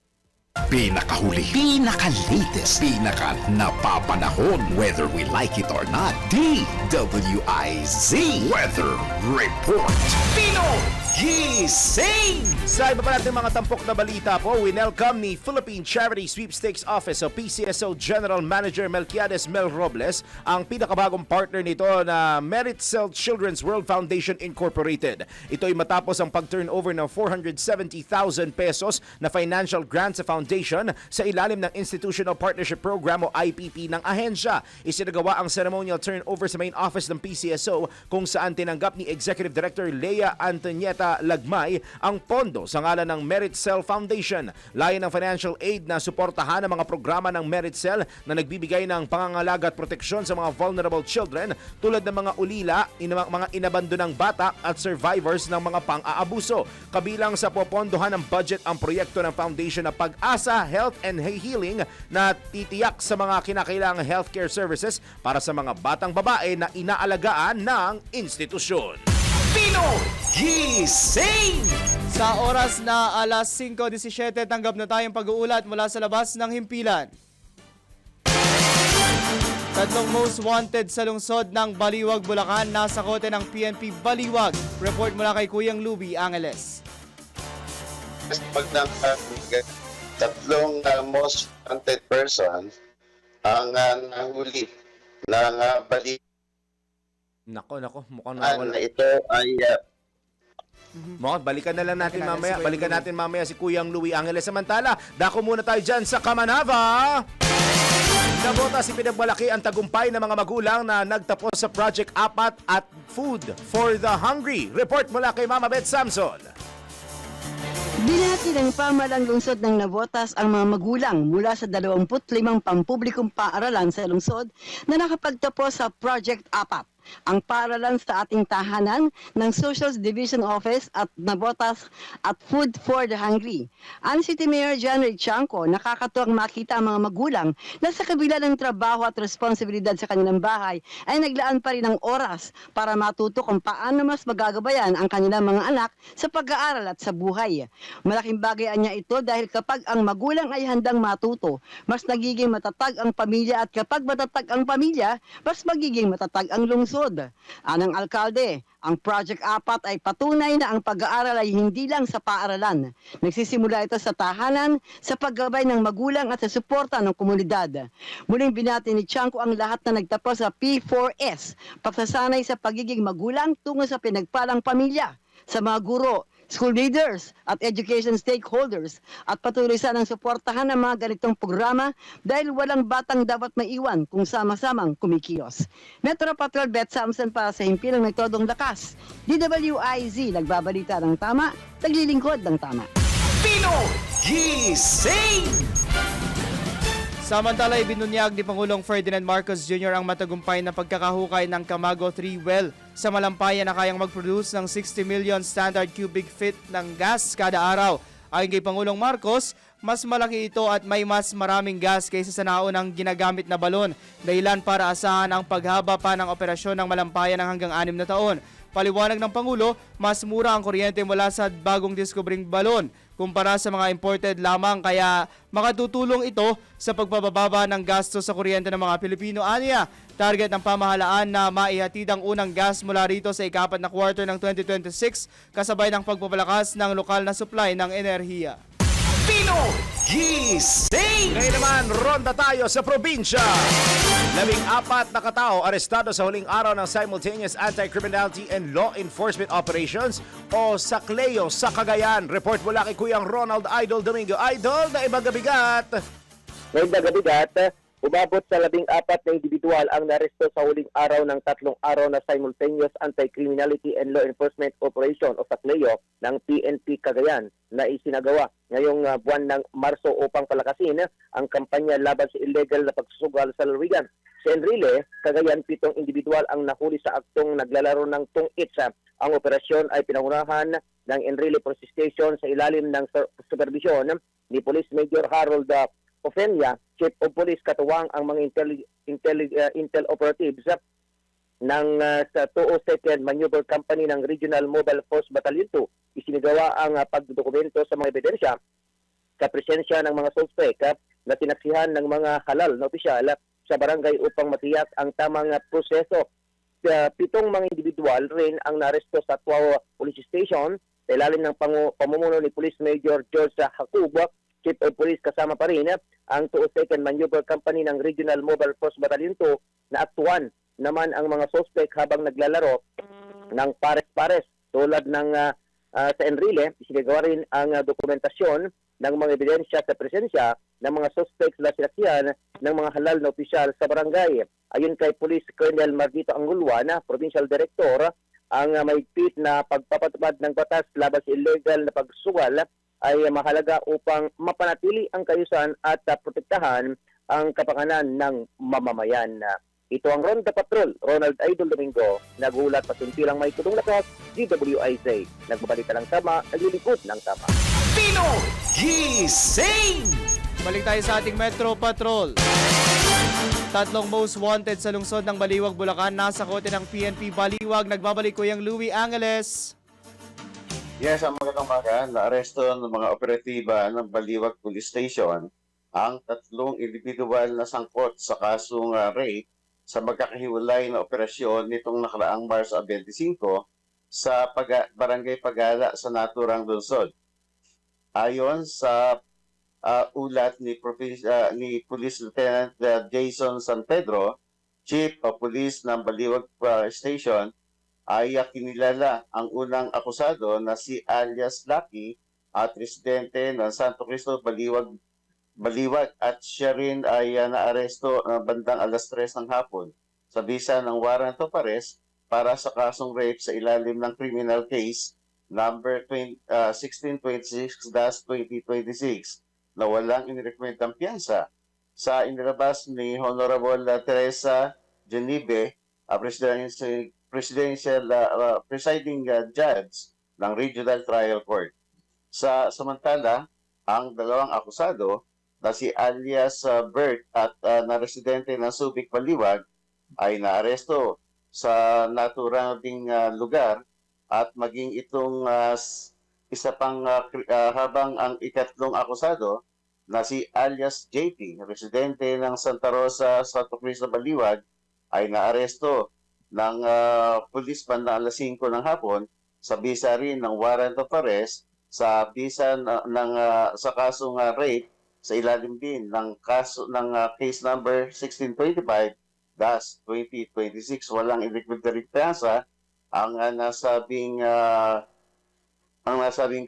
Pinakahuli, pinaka-latest, pinaka-napapanahon. Whether we like it or not, DWIZ Weather Report. Pinoy Gising! Sa iba pa natin mga tampok na balita po, winelcome ni Philippine Charity Sweepstakes Office o PCSO General Manager Melquiades Mel Robles ang pinakabagong partner nito na Meritcell Children's World Foundation Incorporated. Ito ay matapos ang pag-turnover ng 470,000 pesos na financial grant sa foundation sa ilalim ng Institutional Partnership Program o IPP ng ahensya. Isinagawa ang ceremonial turnover sa main office ng PCSO kung saan tinanggap ni Executive Director Lea Antonieta Lagmay ang pondo sa ngalan ng Meritcell Foundation. Layo ng financial aid na suportahan ang mga programa ng Meritcell na nagbibigay ng pangangalaga at proteksyon sa mga vulnerable children tulad ng mga ulila, mga inabandonang bata at survivors ng mga pang-aabuso. Kabilang sa popondohan ng budget ang proyekto ng foundation na Pag-asa Health and Healing na titiyak sa mga kinakailangang healthcare services para sa mga batang babae na inaalagaan ng institusyon. Pinoy Gising! Sa oras na alas 5:17, tanggap na tayong pag-uulat mula sa labas ng himpilan. Tatlong most wanted sa lungsod ng Baliwag, Bulacan, nasa kote ng PNP Baliwag. Report mula kay Kuyang Luby Angeles. Tatlong most wanted person ang nahuli ng Baliwag. Nako, mukhang nawala. Ito ay Balikan na lang natin mamaya. Balikan natin mamaya si Kuyang Louie Angeles. Samantala, dako muna tayo dyan sa Kamanava. Nabotas ipinagmalaki ang tagumpay ng mga magulang na nagtapos sa Project Apat at Food for the Hungry. Report mula kay Mama Beth Samson. Binati ng pamahalang lungsod ng Navotas ang mga magulang mula sa 25 pampublikong paaralan sa lungsod na nakapagtapos sa Project Apat, ang paaralan sa ating tahanan ng Social Division Office at Navotas at Food for the Hungry. Ang City Mayor John Ray Chanco, nakakatuwang makita ang mga magulang na sa kabila ng trabaho at responsibilidad sa kanilang bahay ay naglaan pa rin ng oras para matuto kung paano mas magagabayan ang kanilang mga anak sa pag-aaral at sa buhay. Malaking bagay niya ito dahil kapag ang magulang ay handang matuto, mas nagiging matatag ang pamilya at kapag matatag ang pamilya, mas magiging matatag ang lungsod. Anang alkalde, ang Project Apat ay patunay na ang pag-aaral ay hindi lang sa paaralan. Nagsisimula ito sa tahanan, sa paggabay ng magulang at sa suporta ng komunidad. Muling binati ni Chanco ang lahat na nagtapos sa P4S, pagsasanay sa pagiging magulang tungo sa pinagpalang pamilya, sa mga guro, school leaders at education stakeholders at patuloy sanang suportahan ang mga ganitong programa dahil walang batang dapat maiwan kung sama-samang kumikilos. Metro Patrol Beth Samson para sa himpilang may todong lakas. DWIZ, nagbabalita ng tama, naglilingkod ng tama. Samantala, ibinunyag ni Pangulong Ferdinand Marcos Jr. ang matagumpay na pagkakahukay ng Camago 3 well sa Malampayan na kayang mag-produce ng 60 million standard cubic feet ng gas kada araw. Ayon kay Pangulong Marcos, mas malaki ito at may mas maraming gas kaysa sa naunang ginagamit na balon, dahilan para asahan ang paghaba pa ng operasyon ng Malampayan ng hanggang 6 na taon. Paliwanag ng Pangulo, mas mura ang kuryente mula sa bagong diskubring balon kumpara sa mga imported lamang, kaya makatutulong ito sa pagbababa ng gasto sa kuryente ng mga Pilipino. Aniya, target ng pamahalaan na maihatid ang unang gas mula rito sa ikapat na quarter ng 2026 kasabay ng pagpapalakas ng lokal na supply ng enerhiya. Ngayon naman, ronda tayo sa probinsya. 14 na katao arestado sa huling araw ng Simultaneous Anti-Criminality and Law Enforcement Operations o SACLEO sa Cagayan. Report mula kay Kuyang Ronald Idol Domingo. Idol, na ibang gabigat. Ngayon na gabigat, umabot sa 14 na individual ang naresto sa huling araw ng 3 araw na Simultaneous Anti-Criminality and Law Enforcement Operation o SACLEO ng PNP Cagayan na isinagawa ngayong buwan ng Marso upang palakasin ang kampanya laban sa illegal na pagsusugal sa lalawigan. Sa Enrile, Cagayan, 7 individual ang nahuli sa aktong naglalaro ng tungit. Ang operasyon ay pinangunahan ng Enrile Police Station sa ilalim ng supervision ni Police Major Harold Ofenia, Chief of Police, katuwang ang mga intel operatives ng sa 202nd Maneuver Company ng Regional Mobile Force Battalion 2. Isinigawa ang pagdokumento sa mga ebidensya sa presensya ng mga suspect na tinaksihan ng mga halal na opisyal sa barangay upang matiyak ang tamang proseso. 7 mga individual rin ang naresto sa Tuawa Police Station sa ilalim ng pamumuno ni Police Major George Jacob, Chief of Police, kasama pa rin ang 202nd Maneuver Company ng Regional Mobile Force Battalion 2 na aktuan naman ang mga suspect habang naglalaro ng pares-pares. Tulad ng sa Enrile, isinagawa rin ang dokumentasyon ng mga ebidensya sa presensya ng mga suspects na sinaksihan ng mga halal na opisyal sa barangay. Ayon kay Police Colonel Margito Angulwana, Provincial Director, ang mahigpit na pagpapatupad ng batas laban sa illegal na pagsugal ay mahalaga upang mapanatili ang kayusan at protektahan ang kapakanan ng mamamayan. Ito ang Ronda Patrol, Ronald Idol Domingo, nagulat pasimpilang may tudong lakas, DWIZ. Nagbabalita ng tama, naglilingkod ng tama. Balik tayo sa ating Metro Patrol. 3 most wanted sa lungsod ng Baliwag, Bulacan, nasa kote ng PNP Baliwag. Nagbabalik Kuyang Louie Angeles. Yes, ang magandang umaga, naaresto ng mga operatiba ng Baliwag Police Station ang 3 individual na sangkot sa kasong rape sa magkakahiwalay na operasyon nitong nakaraang Marso 25 sa Barangay Pagala sa naturang lungsod. Ayon sa ulat ni Police Lieutenant Jason San Pedro, Chief of Police ng Baliwag Station, ay kinilala ang unang akusado na si alias Lucky at residente ng Santo Cristo, Baliwag Baliwag at siya rin ay naaresto bandang alas 3 ng hapon sa bisa ng warrant of arrest para sa kasong rape sa ilalim ng criminal case number 1626-2026 na walang inirekomendang piyansa sa inilabas ni Honorable Teresa Genibe, presiding judge ng Regional Trial Court. Samantala, ang dalawang akusado na si alias Bert at na residente ng Subic, Baliwag ay naaresto sa naturang ding lugar at maging itong isa pang habang ang ikatlong akusado na si alias JP, residente ng Santa Rosa, Santo Cristo, Baliwag ay naaresto ng pulis bandang alas 5 ng hapon sa bisa rin ng warrant of arrest sa bisa sa kasong rape sa ilalim din ng kaso ng case number 1625-2026. Walang inirekomendang piyansa ang nasabing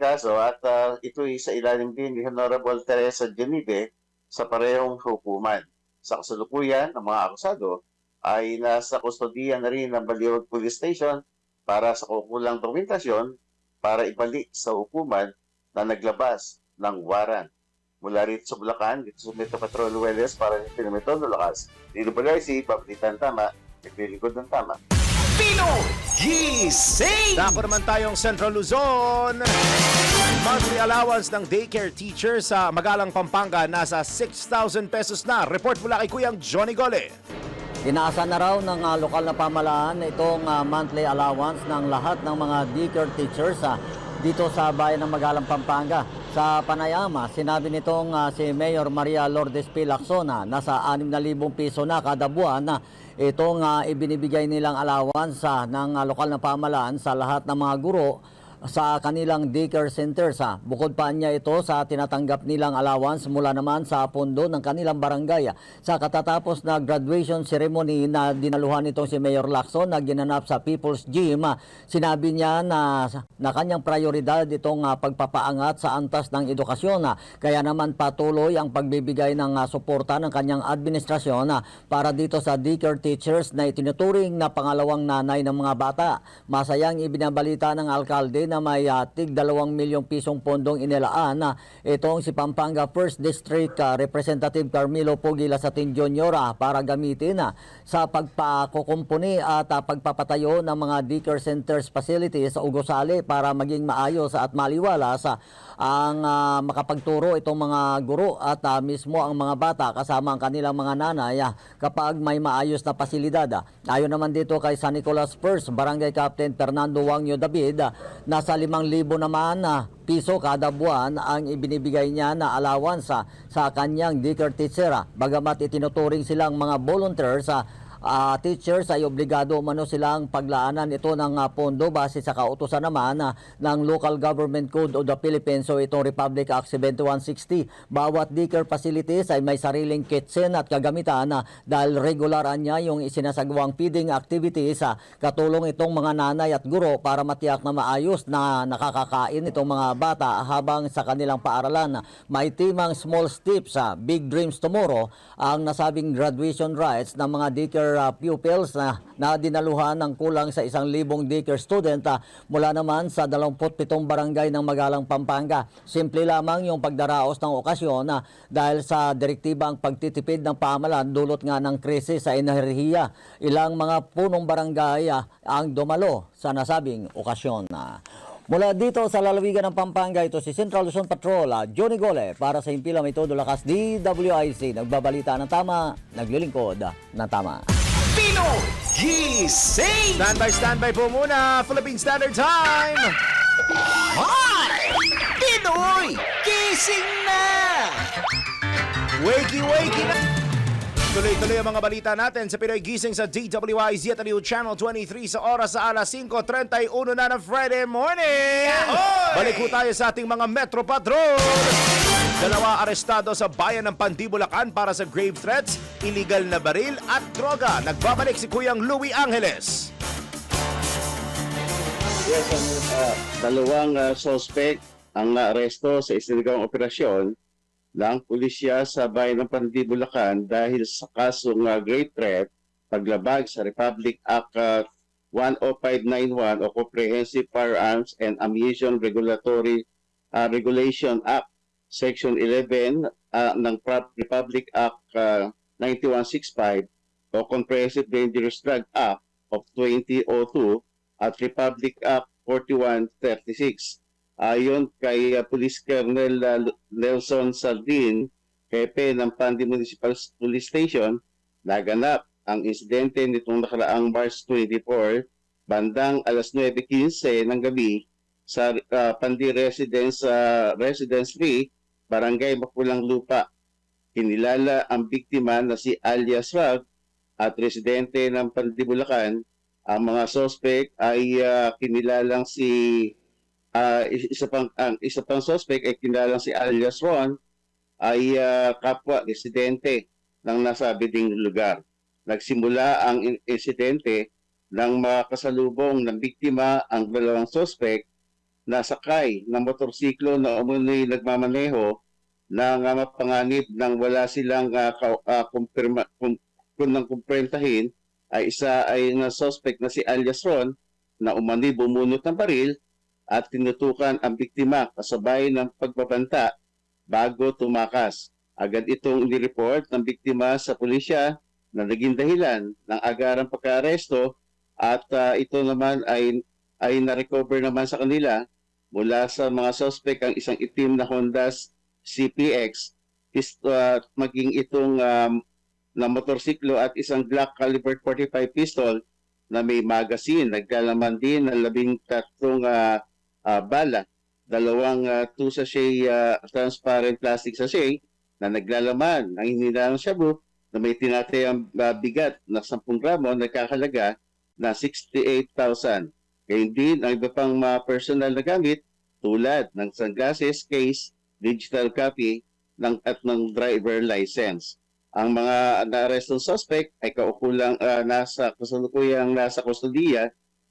kaso at ito ay sa ilalim din ni Honorable Teresa Genibe sa parehong hukuman. Sa kasalukuyan, ang mga akusado ay nasa kustodiya na rin ng Baliwag Police Station para sa kukulang dokumentasyon para ibalik sa hukuman na naglabas ng warrant. Mula rito sa Bulacan, dito sa Metro Patrol Welles para sa Pinometon Lakas. Dito pa si Pablitan Tama, naglilingkod ng tama. Pinoy Gising! Dako naman tayong Central Luzon. Monthly allowance ng daycare teacher sa Magalang, Pampanga nasa 6,000 pesos na. Report mula kay Kuyang Johnny Gole. Inaasa na raw ng lokal na pamahalaan itong monthly allowance ng lahat ng mga daycare teachers dito sa bayan ng Magalang, Pampanga. Sa panayama, sinabi nitong si Mayor Maria Lourdes P. Lacson nasa 6,000 piso na kada buwan na itong ibinibigay nilang allowance ng lokal na pamahalaan sa lahat ng mga guro sa kanilang daycare centers. Bukod pa niya ito sa tinatanggap nilang allowance mula naman sa pondo ng kanilang barangay. Sa katatapos na graduation ceremony na dinaluhan itong si Mayor Lacson na ginanap sa People's Gym, sinabi niya na kanyang prioridad itong pagpapaangat sa antas ng edukasyon. Kaya naman patuloy ang pagbibigay ng suporta ng kanyang administrasyon para dito sa daycare teachers na itinuturing na pangalawang nanay ng mga bata. Masayang ibinabalita ng alkalde na may tig 2 milyong pisong pondong inilaan itong si Pampanga 1st District Representative Carmelo Pogi Lasatin Jr. Para gamitin sa pagpakukumpuni at pagpapatayo ng mga daycare centers facilities sa Ugosali para maging maayos at maliwalas ang makapagturo itong mga guro at mismo ang mga bata kasama ang kanilang mga nanay kapag may maayos na pasilidad. Ayon naman dito kay San Nicolas First Barangay Captain Fernando Wangyo David, nasa 5,000 naman piso kada buwan ang ibinibigay niya na allowance sa kanyang daycare teacher. Bagamat itinuturing silang mga volunteers, teachers ay obligado umano silang paglaanan ito ng pondo base sa kautusan naman ng Local Government Code of the Philippines o itong Republic Act 7160. Bawat daycare facilities ay may sariling kitchen at kagamitan dahil regularan niya yung isinasagawang feeding activities katulong itong mga nanay at guro para matiyak na maayos na nakakakain itong mga bata habang sa kanilang paaralan. May timang Small Steps, Big Dreams Tomorrow ang nasabing graduation rights ng mga daycare pupils na dinaluhan ng kulang sa 1,000 daycare student mula naman sa 27 barangay ng Magalang, Pampanga. Simple lamang yung pagdaraos ng okasyon dahil sa direktibang pagtitipid ng pamahalaan dulot nga ng krisis sa enerhiya. Ilang mga punong barangay ang dumalo sa nasabing okasyon. Mula dito sa lalawigan ng Pampanga, ito si Central Luzon Patrol, Johnny Gole, para sa Impila May Todo Lakas DWIC. Nagbabalita ng tama, naglilingkod ng tama. Pinoy Gising! Standby po muna. Philippine Standard Time. Hi! Pinoy Gising na! Wakey na. Tuloy-tuloy ang mga balita natin sa Pinoy Gising sa DWIZ at Aliw Channel 23 sa oras sa alas 5:31 na ng Friday morning. Balik po tayo sa ating mga Metro Patrol. 2 arestado sa bayan ng Pandibulacan para sa grave threats, illegal na baril at droga. Nagbabalik si Kuyang Louie Angeles. Yes, 2 suspect ang naaresto sa isinagawang operasyon ng pulisya sa bayan ng Pandy, Bulacan dahil sa kasong great threat, paglabag sa Republic Act 10591 o Comprehensive Firearms and Ammunition Regulation Act Section 11 ng Republic Act 9165 o Comprehensive Dangerous Drug Act of 2002 at Republic Act 4136. Ayon kay Police Colonel Nelson Sardin, Hepe ng Pandy Municipal Police Station, naganap ang insidente nitong nakaraang March 24, bandang alas 9:15 ng gabi sa Pandy Residence 3, Barangay Mapulang Lupa. Kinilala ang biktima na si alias Rag at residente ng Pandy, Bulacan. Ang mga suspect ay kinilalang isa pang suspect ay kinilalang si alias Ron ay kapwa residente ng nasabi ding lugar. Nagsimula ang insidente nang makasalubong ng biktima ang dalawang suspect na sakay ng motorsiklo na umunoy nagmamaneho na mapanganib nang wala silang kumprentahin ay isa ay na suspect na si alias Ron na umani bumunot ng baril at tinutukan ang biktima kasabay ng pagbabanta bago tumakas. Agad itong nireport ng biktima sa pulisya na naging dahilan ng agarang pagka-aresto at ito naman ay na-recover naman sa kanila mula sa mga suspect ang isang itim na Honda CPX, maging itong na motorsiklo at isang Glock caliber 45 pistol na may magazine. Naglalaman din ng 13 bala, dalawang 2 sachet transparent plastic sachet na naglalaman ng hinilang shabu na may tinatayang bigat na 10 gramo nagkakalaga na 68,000. Gayun din ang iba pang mga personal na gamit tulad ng sunglasses, case, digital copy at ng driver license. Ang mga na-arrestong suspect ay kaukulang nasa kustodiya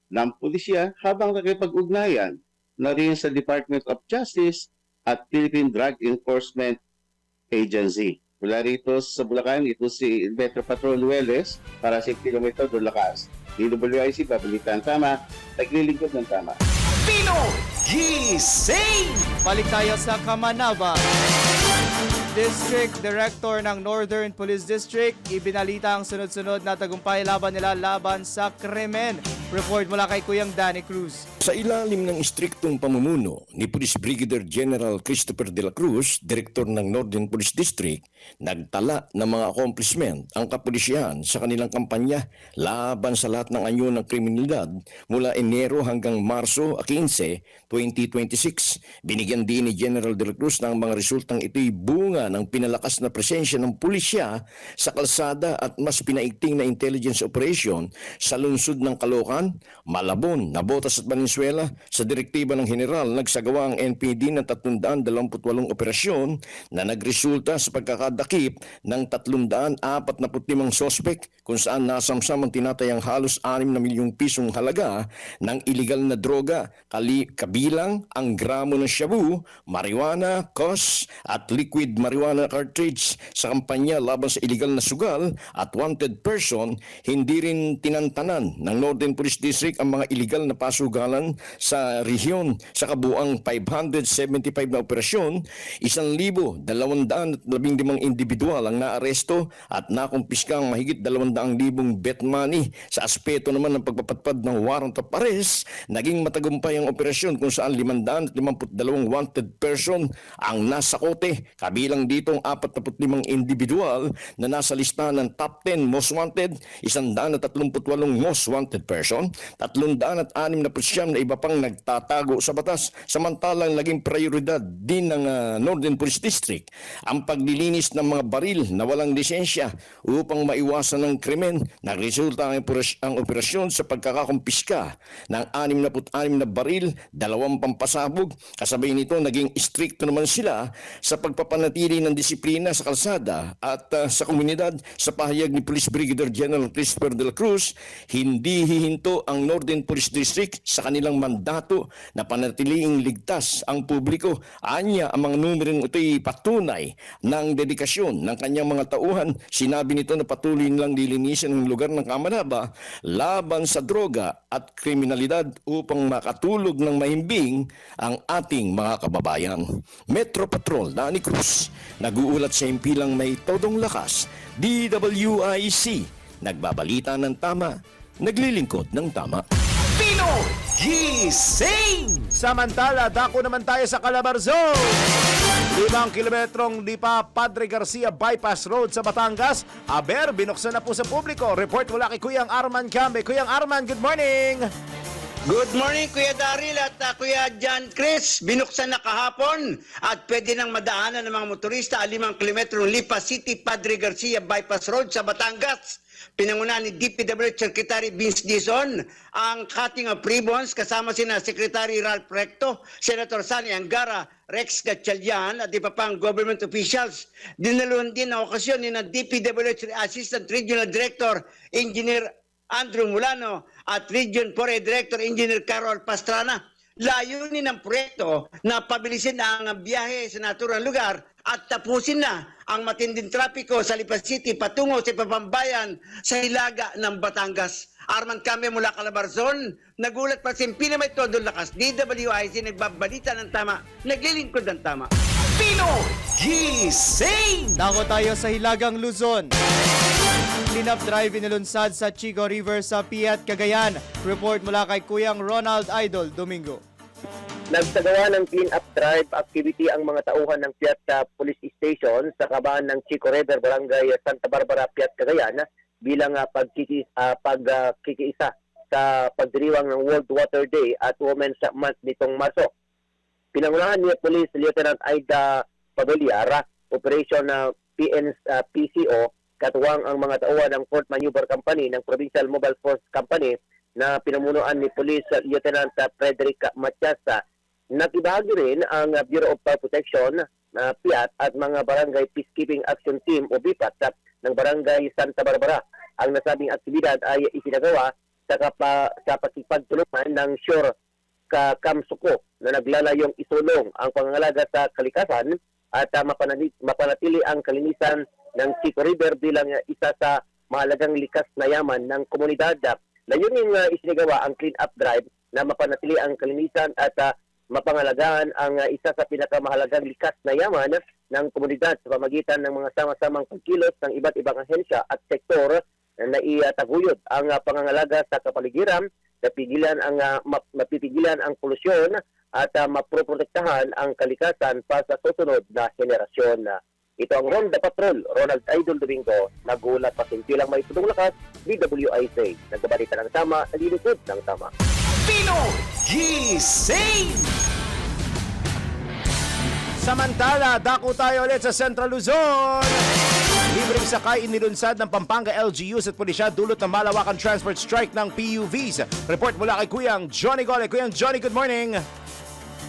ng pulisya habang nakipag-ugnayan na rin sa Department of Justice at Philippine Drug Enforcement Agency. Mula rito sa Bulacan, ito si Metro Patrol Lueles para sa Kilometro de Lakas. DWIC, Babalitan Tama, naglilingkod ng tama. Pinoy Gising! Balik tayo sa Kamanava. District Director ng Northern Police District, ibinalita ang sunod-sunod na tagumpay laban sa krimen. Report mula kay Kuyang Danny Cruz. Sa ilalim ng istriktong pamumuno ni Police Brigadier General Christopher de la Cruz, Direktor ng Northern Police District, nagtala ng mga accomplishment ang kapulisyahan sa kanilang kampanya laban sa lahat ng anyo ng kriminalidad mula Enero hanggang Marso 15, 2026. Binigyan din ni General de la Cruz ng mga resultang ito'y bunga ng pinalakas na presensya ng pulisya sa kalsada at mas pinaigting na intelligence operation sa lungsod ng Caloocan, Malabon, Navotas at Valenzuela. Sa direktiba ng General, nagsagawa ang NPD ng 328 operasyon na nagresulta sa pagkakadakip ng 345 sospek kung saan nasamsam ang tinatayang halos 6 na milyong pisong halaga ng iligal na droga, kabilang ang gramo ng shabu, marijuana, kos at liquid marijuana cartridge. Sa kampanya laban sa iligal na sugal at wanted person, hindi rin tinantanan ng Northern Police District ang mga iligal na pasugalan sa rehiyon. Sa kabuang 575 na operasyon, 1,215 individual ang naaresto at nakumpiska ang mahigit 200,000 bet money. Sa aspeto naman ng pagpapatpad ng warrant of arrest, naging matagumpay ang operasyon kung saan 552 wanted person ang nasakote. Kabilang dito ang 45 individual na nasa listahan ng top 10 most wanted, 138 most wanted person, 369 na iba pang nagtatago sa batas. Samantalang naging prioridad din ng Northern Police District ang paglilinis ng mga baril na walang lisensya upang maiwasan ng krimen. Nagresulta ang operasyon sa pagkakakumpiska ng 66 na baril, 2 pampasabog. Kasabay nito, naging stricto naman sila sa pagpapanatili ng disiplina sa kalsada at sa komunidad. Sa pahayag ni Police Brigadier General Christopher de la Cruz, hindi hihinto Huminto ang Northern Police District sa kanilang mandato na panatiliing ligtas ang publiko. Anya ang mga numerong ito'y patunay ng dedikasyon ng kanyang mga tauhan. Sinabi nito na patuloy nilang lilinisin ang lugar ng Kamanaba laban sa droga at kriminalidad upang makatulog ng mahimbing ang ating mga kababayan. Metro Patrol Danny Cruz, nag-uulat sa impilang may todong lakas. DWIC, nagbabalita ng tama, naglilingkod ng tama. Pino Gising! Samantala, dako naman tayo sa Calabarzon. 5 kilometrong Lipa Padre Garcia Bypass Road sa Batangas. Aber, binuksan na po sa publiko. Report mula kay Kuyang Arman Cambe. Kuyang Arman, good morning! Good morning, Kuya Daryl at Kuya John Chris. Binuksan na kahapon at pwede nang madaanan ng mga motorista 5 kilometro Lipa City, Padre Garcia Bypass Road sa Batangas. Pinangunahan ni DPWH Secretary Vince Dizon ang cutting of ribbons kasama sina Secretary Ralph Recto, Senator Sani Angara, Rex Gatchalian at iba pang government officials. Dinaluhan din na okasyon ni DPWH Assistant Regional Director Engineer Andrew Mulano at Region 4 Director Engineer Carol Pastrana. Layunin ng proyekto na pabilisin ang biyahe sa naturang lugar at tapusin na ang matinding trapiko sa Lipa City patungo sa Papambayan sa Hilaga ng Batangas. Arman Cambe mula Calabarzon, nagulat pa simpina may todo lakas. DWIC nagbabalita ng tama, naglilingkod ng tama. Pino Gising! Dako tayo sa Hilagang Luzon. Cleanup drive inilunsad sa Chico River sa Piat, Cagayan. Report mula kay Kuyang Ronald Idol Domingo. Nagsagawa ng clean-up drive activity ang mga tauhan ng Piat Police Station sa kabahan ng Chico River, Barangay Santa Barbara, Piat, Cagayan bilang pagkikiisa sa pagdiriwang ng World Water Day at Women's Month nitong Marso. Pinangunahan ni Police Lieutenant Aida Pabeliara, Operation PCO, katuwang ang mga tauhan ng Fort Maneuver Company ng Provincial Mobile Force Company na pinamunuan ni Police Lieutenant Frederick Matiasa. Nakibahagi rin ang Bureau of Fire Protection, PIAT at mga Barangay Peacekeeping Action Team o BIPAT ng Barangay Santa Barbara. Ang nasabing aktibidad ay isinagawa sa pakipagtulungan ng Sure Kamsuko na naglalayong isulong ang pangangalaga sa kalikasan at mapanatili ang kalinisan ng Chico River bilang isa sa mahalagang likas na yaman ng komunidad. Layuning isinagawa ang clean-up drive na mapanatili ang kalinisan at mapangalagaan ang isa sa pinakamahalagang likas na yaman ng komunidad sa pamagitan ng mga sama-samang pagkilos ng iba't ibang ahensya at sektor na iataguyod ang pangangalaga sa kapaligiran, mapipigilan ang polusyon at maproprotektahan ang kalikasan pa sa susunod na henerasyon. Ito ang Ronda Patrol, Ronald Idol Domingo, nagulat pa simpilang may tudong lakas, DWIC. Nagbabalita ng tama, naglilingkod ng tama. Pino Gising! Samantala, dako tayo ulit sa Central Luzon. Libreng sakay inilunsad ng Pampanga LGUs at pulisya dulot ng malawakan transport strike ng PUVs. Report mula kay Kuyang Johnny Gole. Kuyang Johnny, good morning.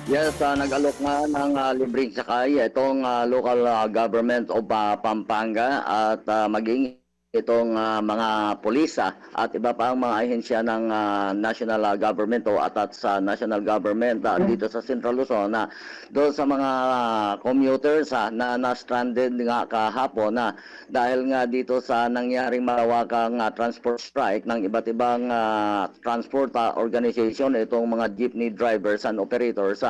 Yes, nag-alok nga ng libreng sakay itong local government of Pampanga at maging itong mga pulis at iba pa ang mga ahensya ng national government o atat sa national government dito sa Central Luzon doon sa mga commuters na na-stranded nga kahapon dahil nga dito sa nangyaring malawakang transport strike ng iba't ibang transport organization itong mga jeepney drivers and operators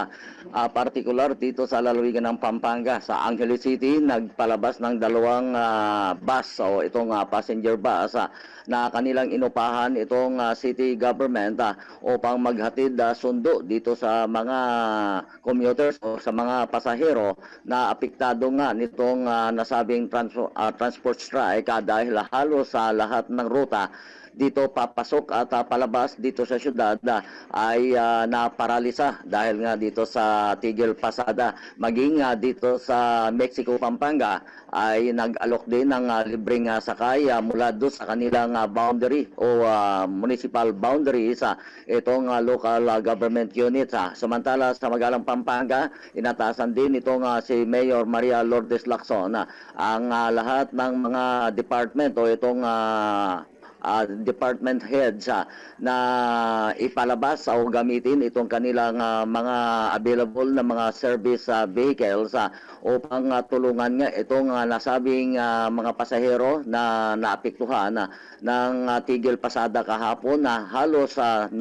particular dito sa lalawigan ng Pampanga sa Angeles City nagpalabas ng 2 bus o itong passenger bus na kanilang inupahan itong city government upang maghatid sundo dito sa mga commuters o sa mga pasahero na apektado nga nitong nasabing transport strike dahil halos sa lahat ng ruta dito papasok at palabas dito sa syudad ay naparalisa dahil nga dito sa Tigil Pasada maging dito sa Mexico Pampanga ay nag-alok din ng libreng sakay mula doon sa kanilang boundary o municipal boundary sa itong local government units. Samantala sa Magalang Pampanga, inatasan din itong si Mayor Maria Lourdes Lacson ang lahat ng mga department o itong department heads na ipalabas o gamitin itong kanilang mga available na mga service vehicles upang tulungan nga itong nasabing mga pasahero na naapektuhan ng tigil pasada kahapon na halos 90%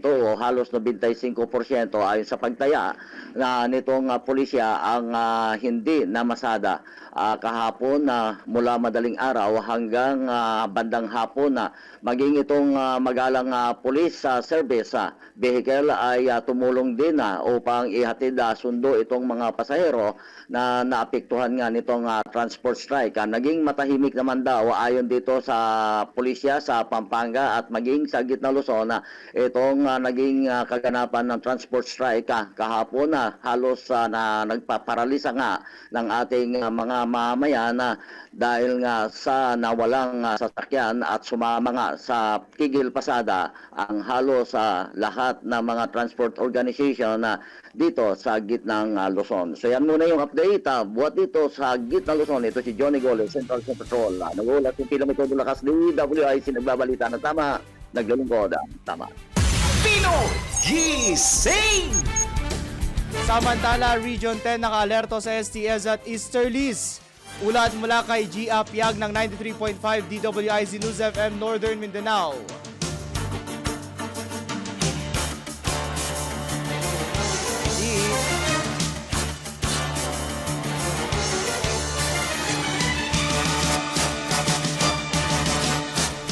o halos 95% ayon sa pagtaya nitong pulisya ang hindi namasada kahapon mula madaling araw hanggang bandang hapon maging itong magalang police service vehicle ay tumulong din upang ihatid sundo itong mga pasahero na naapektuhan nga nitong transport strike. Naging matahimik naman daw ayon dito sa pulisya sa Pampanga at maging sa Gitna Luzon itong naging kaganapan ng transport strike kahapon halos na nagpaparalisa nga ng ating mga mamamayan dahil nga sa nawalang sasakyan at sumama nga sa tigil pasada ang halos lahat ng mga transport organization dito sa Gitnang Luzon. So yan muna yung update. Buhat dito sa Gitna Luzon, ito si Johnny Gole, Central Patrol. Nagulat yung kilometro lakas DWIC, nagbabalita ng tama, naglalungkod tama. Pino Gising! Samantala, Region 10 naka-alerto sa STS at Easterlies. Ulat mula kay G. Apiag ng 93.5 DWIZ News FM Northern Mindanao.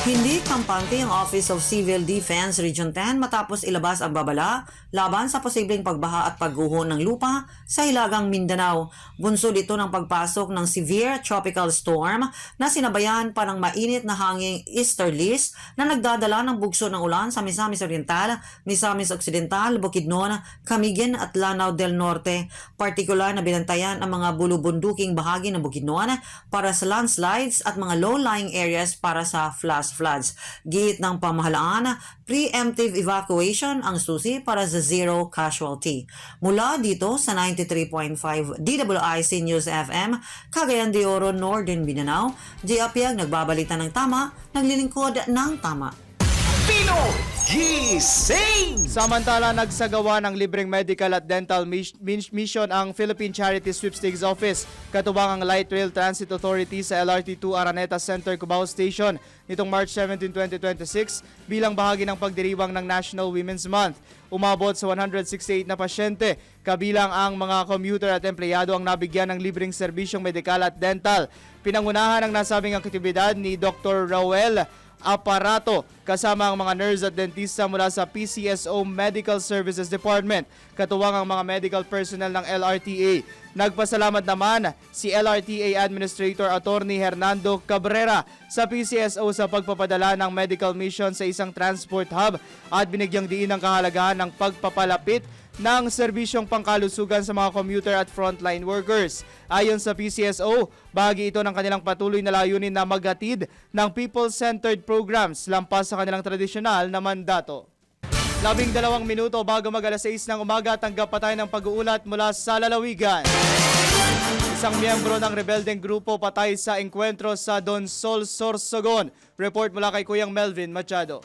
Hindi kampante ang Office of Civil Defense Region 10 matapos ilabas ang babala laban sa posibleng pagbaha at pagguho ng lupa sa Hilagang Mindanao. Bunsod ito ng pagpasok ng severe tropical storm na sinabayan pa ng mainit na hanging easterlies na nagdadala ng bugso ng ulan sa Misamis Oriental, Misamis Occidental, Bukidnon, Camiguin at Lanao del Norte. Partikular na binantayan ang mga bulubunduking bahagi ng Bukidnon para sa landslides at mga low-lying areas para sa flash floods. Git ng pamahalaan, preemptive evacuation ang susi para sa zero casualty. Mula dito sa 93.5 DWIC News FM, Cagayan de Oro, Northern Mindanao, G. Apiag nagbabalita ng tama, naglilingkod ng tama. Pino Gising! Samantala, nagsagawa ng libreng medical at dental mission ang Philippine Charity Sweepstakes Office, katubang ang Light Rail Transit Authority sa LRT2 Araneta Center, Cubao Station nitong March 17, 2026 bilang bahagi ng pagdiriwang ng National Women's Month. Umabot sa 168 na pasyente, kabilang ang mga commuter at empleyado ang nabigyan ng libreng serbisyong medikal at dental. Pinangunahan ang nasabing aktibidad ni Dr. Rowel Aparato kasama ang mga nurse at dentista mula sa PCSO Medical Services Department, katuwang ang mga medical personnel ng LRTA. Nagpasalamat naman si LRTA Administrator Attorney Hernando Cabrera sa PCSO sa pagpapadala ng medical mission sa isang transport hub at binigyang diin ang kahalagahan ng pagpapalapit ng serbisyong pangkalusugan sa mga commuter at frontline workers. Ayon sa PCSO, bahagi ito ng kanilang patuloy na layunin na maghatid ng people-centered programs lampas sa kanilang tradisyonal na mandato. 12 minuto bago mag-alas 6 ng umaga, tanggap pa tayo ng pag-uulat mula sa lalawigan. Isang miyembro ng rebeldeng grupo patay sa engkwentro sa Donsol, Sorsogon. Report mula kay Kuyang Melvin Machado.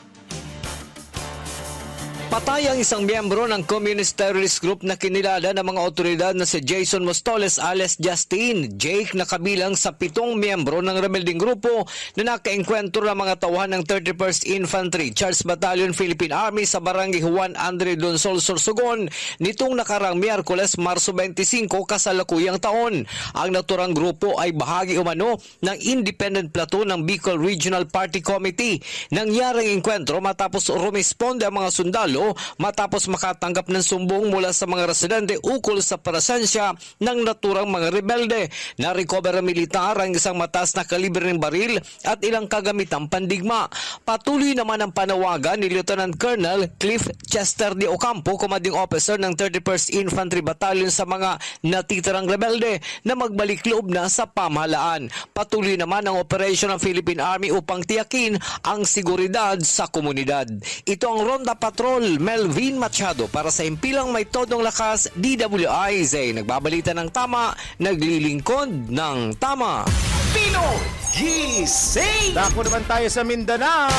Patay ang isang miyembro ng Communist Terrorist Group na kinilala ng mga otoridad na si Jason Mostoles alias Justin. Jake na kabilang sa 7 miyembro ng rebelding grupo na nakaengkwentro ng mga tauhan ng 31st Infantry Charles Battalion Philippine Army sa Barangay Juan Andre Donsol, Sorsogon nitong nakarang Miyerkules, Marso 25 kasalukuyang taon. Ang naturang grupo ay bahagi umano ng Independent Platoon ng Bicol Regional Party Committee. Nangyaring engkwentro matapos rumisponde ang mga sundalo matapos makatanggap ng sumbong mula sa mga residente ukol sa presensya ng naturang mga rebelde. Na-recover ang militar ang isang mataas na kalibre ng baril at ilang kagamitang pandigma. Patuloy naman ang panawagan ni Lieutenant Colonel Cliff Chester de Ocampo, commanding officer ng 31st Infantry Battalion sa mga natitirang rebelde na magbalik loob na sa pamahalaan. Patuloy naman ang operasyon ng Philippine Army upang tiyakin ang seguridad sa komunidad. Ito ang Ronda Patrol, Melvin Machado para sa Impilang May Todong Lakas, DWIZ. Nagbabalita ng tama, naglilingkod ng tama. Pino Gising! Dako naman tayo sa Mindanao.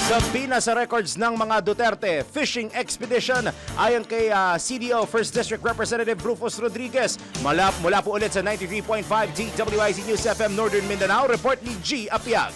Sa sa records ng mga Duterte fishing expedition ayon kay CDO First District Representative Rufus Rodriguez. Mula po ulit sa 93.5 DWIZ News FM Northern Mindanao. Report ni G. Apiag.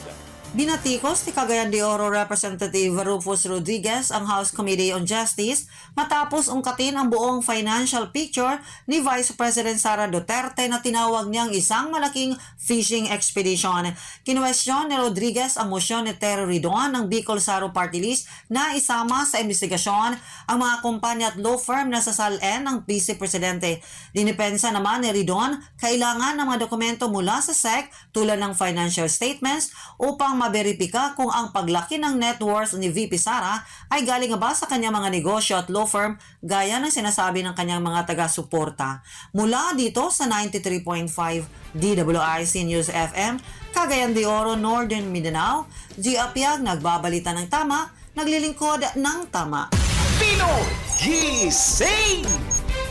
Binatikos ni Cagayan de Oro Representative Rufus Rodriguez ang House Committee on Justice matapos ungkatin ang buong financial picture ni Vice President Sara Duterte na tinawag niyang isang malaking fishing expedition. Kinuwestiyon ni Rodriguez ang motion ni Terry Ridon ng Bicol Saro Party List na isama sa investigasyon ang mga kumpanya at law firm na sasalin ng Vice Presidente. Dinipensa naman ni Ridon, kailangan ng mga dokumento mula sa SEC tulad ng financial statements upang maberipika kung ang paglaki ng net worth ni VP Sara ay galing ba sa kanyang mga negosyo at law firm gaya ng sinasabi ng kanyang mga taga-suporta. Mula dito sa 93.5 DWIZ News FM, Cagayan de Oro, Northern Mindanao, G. Apiag nagbabalita ng tama, naglilingkod ng tama. Gising!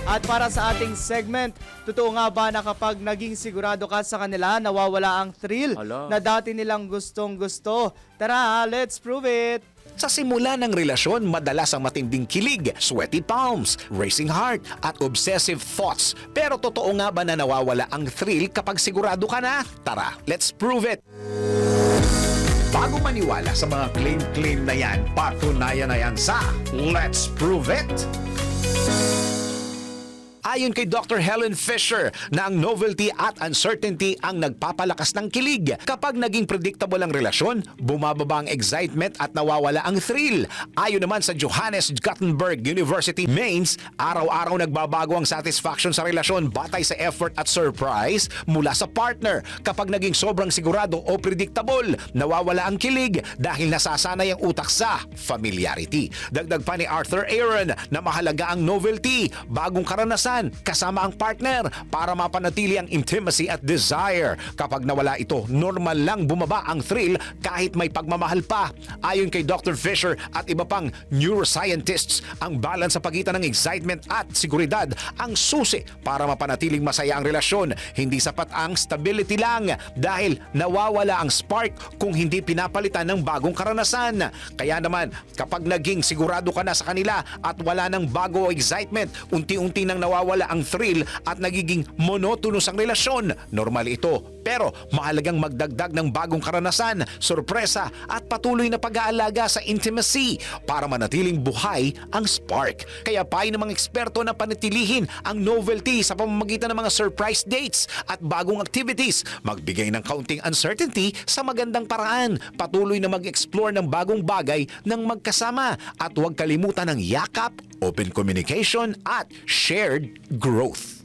At para sa ating segment, totoo nga ba na kapag naging sigurado ka sa kanila, nawawala ang thrill na dati nilang gustong-gusto? Tara, let's prove it! Sa simula ng relasyon, madalas ang matinding kilig, sweaty palms, racing heart, at obsessive thoughts. Pero totoo nga ba na nawawala ang thrill kapag sigurado ka na? Tara, let's prove it! Bago maniwala sa mga claim-claim na yan, patunayan na yan sa Let's Prove It! Ayon kay Dr. Helen Fisher na ang novelty at uncertainty ang nagpapalakas ng kilig. Kapag naging predictable ang relasyon, bumababa ang excitement at nawawala ang thrill. Ayon naman sa Johannes Gutenberg University Mainz, araw-araw nagbabago ang satisfaction sa relasyon batay sa effort at surprise mula sa partner. Kapag naging sobrang sigurado o predictable, nawawala ang kilig dahil nasasanay ang utak sa familiarity. Dagdag pa ni Arthur Aaron na mahalaga ang novelty, bagong karanasan, kasama ang partner para mapanatili ang intimacy at desire. Kapag nawala ito, normal lang bumaba ang thrill kahit may pagmamahal pa. Ayon kay Dr. Fisher at iba pang neuroscientists, ang balance sa pagitan ng excitement at seguridad ang susi para mapanatiling masaya ang relasyon. Hindi sapat ang stability lang dahil nawawala ang spark kung hindi pinapalitan ng bagong karanasan. Kaya naman, kapag naging sigurado ka na sa kanila at wala ng bago o excitement, unti-unti nang nawawala ang thrill at nagiging monotonous ang relasyon. Normal ito, pero mahalagang magdagdag ng bagong karanasan, sorpresa at patuloy na pag-aalaga sa intimacy para manatiling buhay ang spark. Kaya payo ng mga eksperto na panatilihin ang novelty sa pamamagitan ng mga surprise dates at bagong activities. Magbigay ng kaunting uncertainty sa magandang paraan. Patuloy na mag-explore ng bagong bagay ng magkasama at huwag kalimutan ng yakap, open communication at shared growth.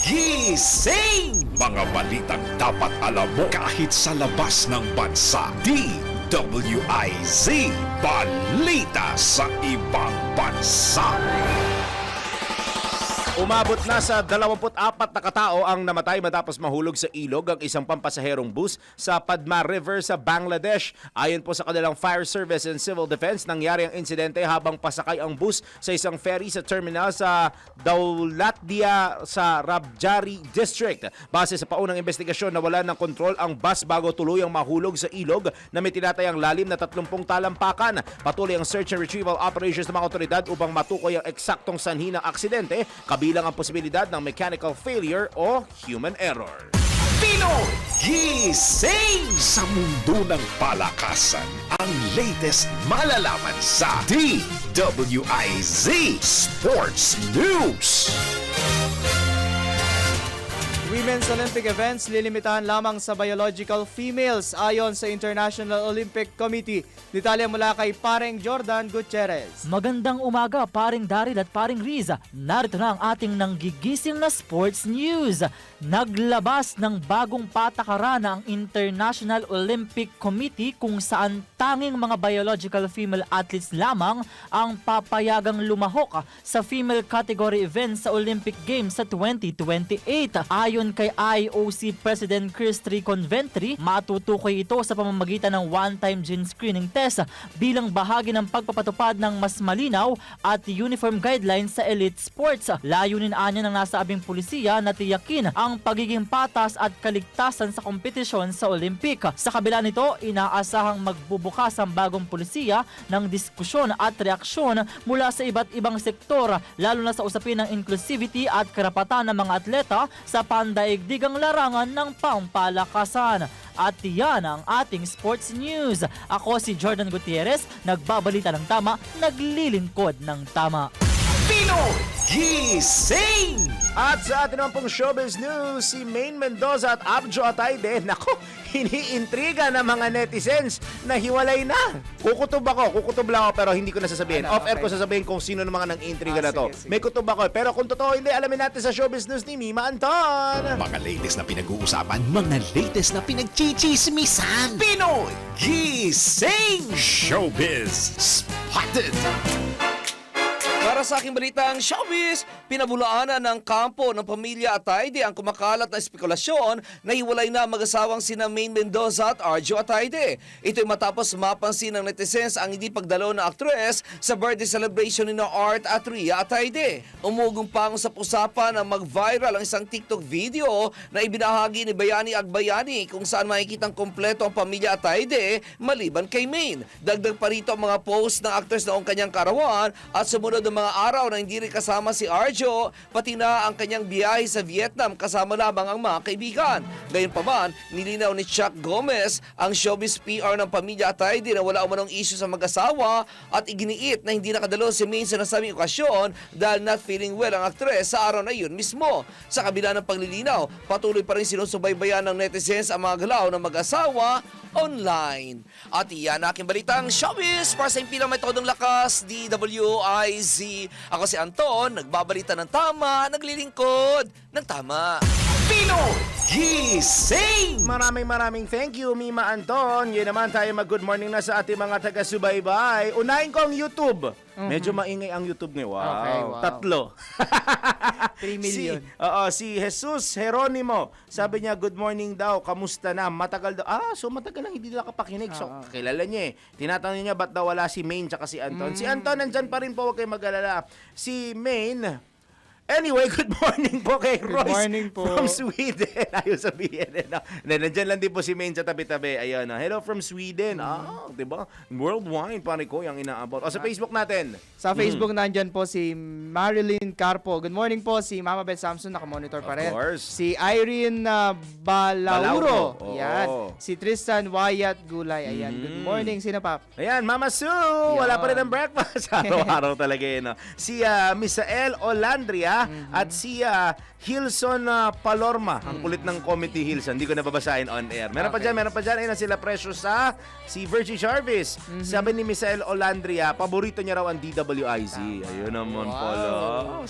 Gising! Mga balitang dapat alam mo kahit sa labas ng bansa. DWIZ, balita sa ibang bansa. Umabot na sa 24 na katao ang namatay matapos mahulog sa ilog ang isang pampasaherong bus sa Padma River sa Bangladesh. Ayon po sa kanilang Fire Service and Civil Defense, nangyari ang insidente habang pasakay ang bus sa isang ferry sa terminal sa Daulatdia sa Rabjari District. Base sa paunang investigasyon, nawalan ng kontrol ang bus bago tuluyang mahulog sa ilog na may tinatayang lalim na 30 talampakan. Patuloy ang search and retrieval operations ng mga otoridad upang matukoy ang eksaktong sanhi ng aksidente, bilang ang posibilidad ng mechanical failure o human error. Gising! Sa mundo ng palakasan, ang latest malalaman sa DWIZ Sports News. Women's Olympic events lilimitahan lamang sa biological females ayon sa International Olympic Committee. Detalye mula kay Paring Jordan Gutierrez. Magandang umaga, Paring Daryl at Paring Riza. Narito na ang ating nanggigising na sports news. Naglabas ng bagong patakaran ang International Olympic Committee kung saan tanging mga biological female athletes lamang ang papayagang lumahok sa female category events sa Olympic Games sa 2028. Ayon Ayon kay IOC President Chris Conventry, matutukoy ito sa pamamagitan ng one-time gene screening test bilang bahagi ng pagpapatupad ng mas malinaw at uniform guidelines sa elite sports. Layunin anya ng nasabing pulisiya na tiyakin ang pagiging patas at kaligtasan sa kompetisyon sa Olympic. Sa kabila nito, inaasahang magbubukas ang bagong pulisiya ng diskusyon at reaksyon mula sa iba't ibang sektor, lalo na sa usapin ng inclusivity at karapatan ng mga atleta sa pandaigdigang larangan ng pampalakasan. At yan ang ating sports news. Ako si Jordan Gutierrez, nagbabalita ng tama, naglilingkod ng tama. Pinoy Gising! At sa atin naman pong showbiz news, si Maine Mendoza at Abjo Atayde, nako, iniintriga ng mga netizens na hiwalay na. Kukutob lang ako pero hindi ko nasasabihin. Off-air ko sasabihin kung sino ng mga nang-intriga na to. May kutob ako pero kung totoo hindi, alamin natin sa showbiz news ni Mima Anton. Mga latest na pinag-uusapan, mga latest na pinagchichismisan. Pinoy Gising! Showbiz Spotted! Para sa aking balitang showbiz, pinabulaanan ng kampo ng pamilya Atayde ang kumakalat na espekulasyon na hiwalay na mag-asawang sina Maine Mendoza at Arjo Atayde. Ito'y matapos mapansin ng netizens ang hindi pagdalaw ng aktres sa birthday celebration ni Art at Rhea Atayde. Umugong pa ang usap-usapan na mag-viral ang isang TikTok video na ibinahagi ni Bayani Agbayani kung saan makikitang kompleto ang pamilya Atayde maliban kay Maine. Dagdag pa rito ang mga post ng aktres noong kanyang karawan at sumunod ng mga araw na hindi rin kasama si Arjo, pati na ang kanyang biyahe sa Vietnam kasama lamang ang mga kaibigan. Gayunpaman, nilinaw ni Chuck Gomez ang showbiz PR ng pamilya Atayde na wala umanong issue sa mag-asawa at iginiit na hindi nakadalo si Maine sa nasabing okasyon dahil not feeling well ang aktres sa araw na yun mismo. Sa kabila ng paglilinaw, patuloy pa rin sinusubaybayan ng netizens ang mga galaw ng mag-asawa online. At iyan aking balitang showbiz para sa impilang may todong lakas, DWIZ. Ako si Anton, nagbabalita ng tama, naglilingkod ng tama. Pinoy Gising! Maraming thank you, Mima Anton. Yun naman tayo mag-good morning na sa ating mga taga-subaybay. Unahin ko ang YouTube. Medyo maingay ang YouTube ngayon. Wow. Okay, wow. 3 3 million. Si Jesus Jeronimo, sabi niya, good morning daw, kamusta na? Matagal daw. So matagal lang hindi nakapakinig. So, kilala niya eh. Tinatanong niya, ba't daw wala si Maine tsaka si Anton? Si Anton, nandyan pa rin po, huwag kayo mag-alala. Si Maine, anyway, good morning po kay Royce. Good morning po. From Sweden. Ayaw sabihin. Nandyan lang din po si Maine sa tabi-tabi. Ayun. Hello from Sweden. Diba? Worldwide, pare ko, yung inaabot. O sa Facebook natin. Sa Facebook nandyan po si Marilyn Carpo. Good morning po si Mama Beth Samson, nakamonitor pa rin. Of course. Si Irene Balauro. Oo. Ayan. Si Tristan Wyatt Gulay. Ayan. Good morning. Sino pa? Ayan, Mama Sue. Wala pa rin ang breakfast. Araw-araw talaga yun. Si Misael Olandria at si Hilson Palorma. Ang kulit ng committee Hilson. Hindi ko nababasahin on air. Meron pa dyan. Ayun na sila Precious si Virgie Jarvis. Sabi ni Misael Olandria, paborito niya raw ang DWIZ. Ayun naman pala.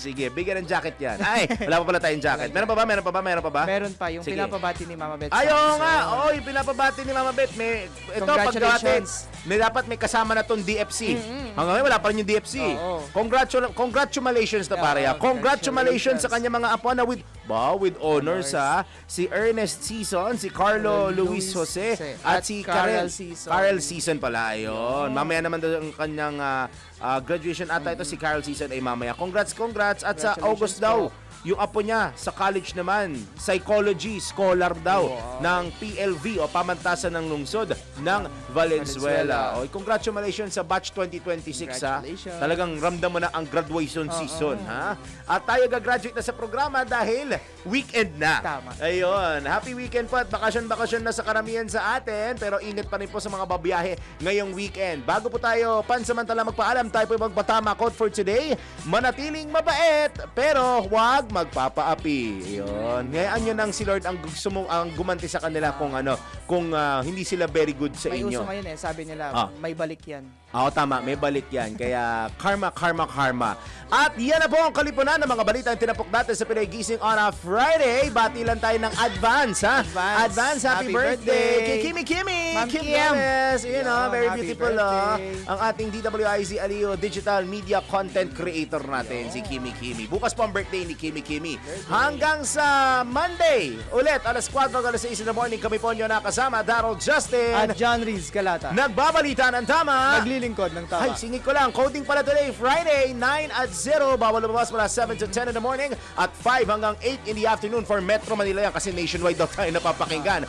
Sige, bigyan ng jacket yan. Ay, wala pa pala tayong jacket. Meron pa ba? Meron pa. Yung Sige. pinapabati ni Mama Beth. Ayaw nga. Yung pinapabati ni Mama Beth. Ito, Congratulations. dapat may kasama na tong DFC. Hanggang ngayon, wala pa rin yung DFC. Congratulations na pare. Congratulations sa kanya mga apo na with honors si Ernest Season, si Carlo Luis Jose, at si Carl Season pala. Ayun. Mamaya naman daw ang kanyang graduation ata ito si Carl Season ay mamaya. Congrats. At sa August daw, yung apo niya sa college naman, psychology scholar daw ng PLV o Pamantasan ng Lungsod ng Valenzuela. Congratulations sa batch 2026 ha. Talagang ramdam mo na ang graduation season ha. At tayo gagraduate na sa programa dahil weekend na. Tama. Ayun, happy weekend po at bakasyon na sa karamihan sa atin, pero ingat pa rin po sa mga babiyahe ngayong weekend. Bago po tayo pansamantala magpaalam, tayo po magpatama quote for today. Manatiling mabait pero huwag magpapaapi. Ayun. Ngayaan nyo nang si Lord ang gusto mong ang gumanti sa kanila kung hindi sila very good sa May inyo. uso ngayon sabi nila, may balik yan. Oo, tama. May balik yan. Kaya karma, karma, karma. At yan na po ang kalipunan ng mga balita ang tinapok natin sa Pinoy Gising on a Friday. Bati lang tayo ng advance, ha? Advance, happy birthday kay Kimi Kimi! Ma'am Kim Kim. Gomez! You know, very Happy beautiful, birthday. ang ating DWIZ Aliyo Digital Media Content Creator natin, si Kimi Kimi. Bukas po ang birthday ni Kimi Kimi. Hanggang sa Monday, ulit, alas 4 alas 6 in the morning, kami po nyo nakasama, Darryl Justin. At John Reese Galata. Nagbabalita ng tama. Naglilingkod ng tama. Ay, singit ko lang. Coding pala today, Friday, 9 at 0. Bawal lumabas mula 7 to 10 in the morning at 5 hanggang 8 in the afternoon for Metro Manila yan kasi nationwide daw tayo napapakinggan.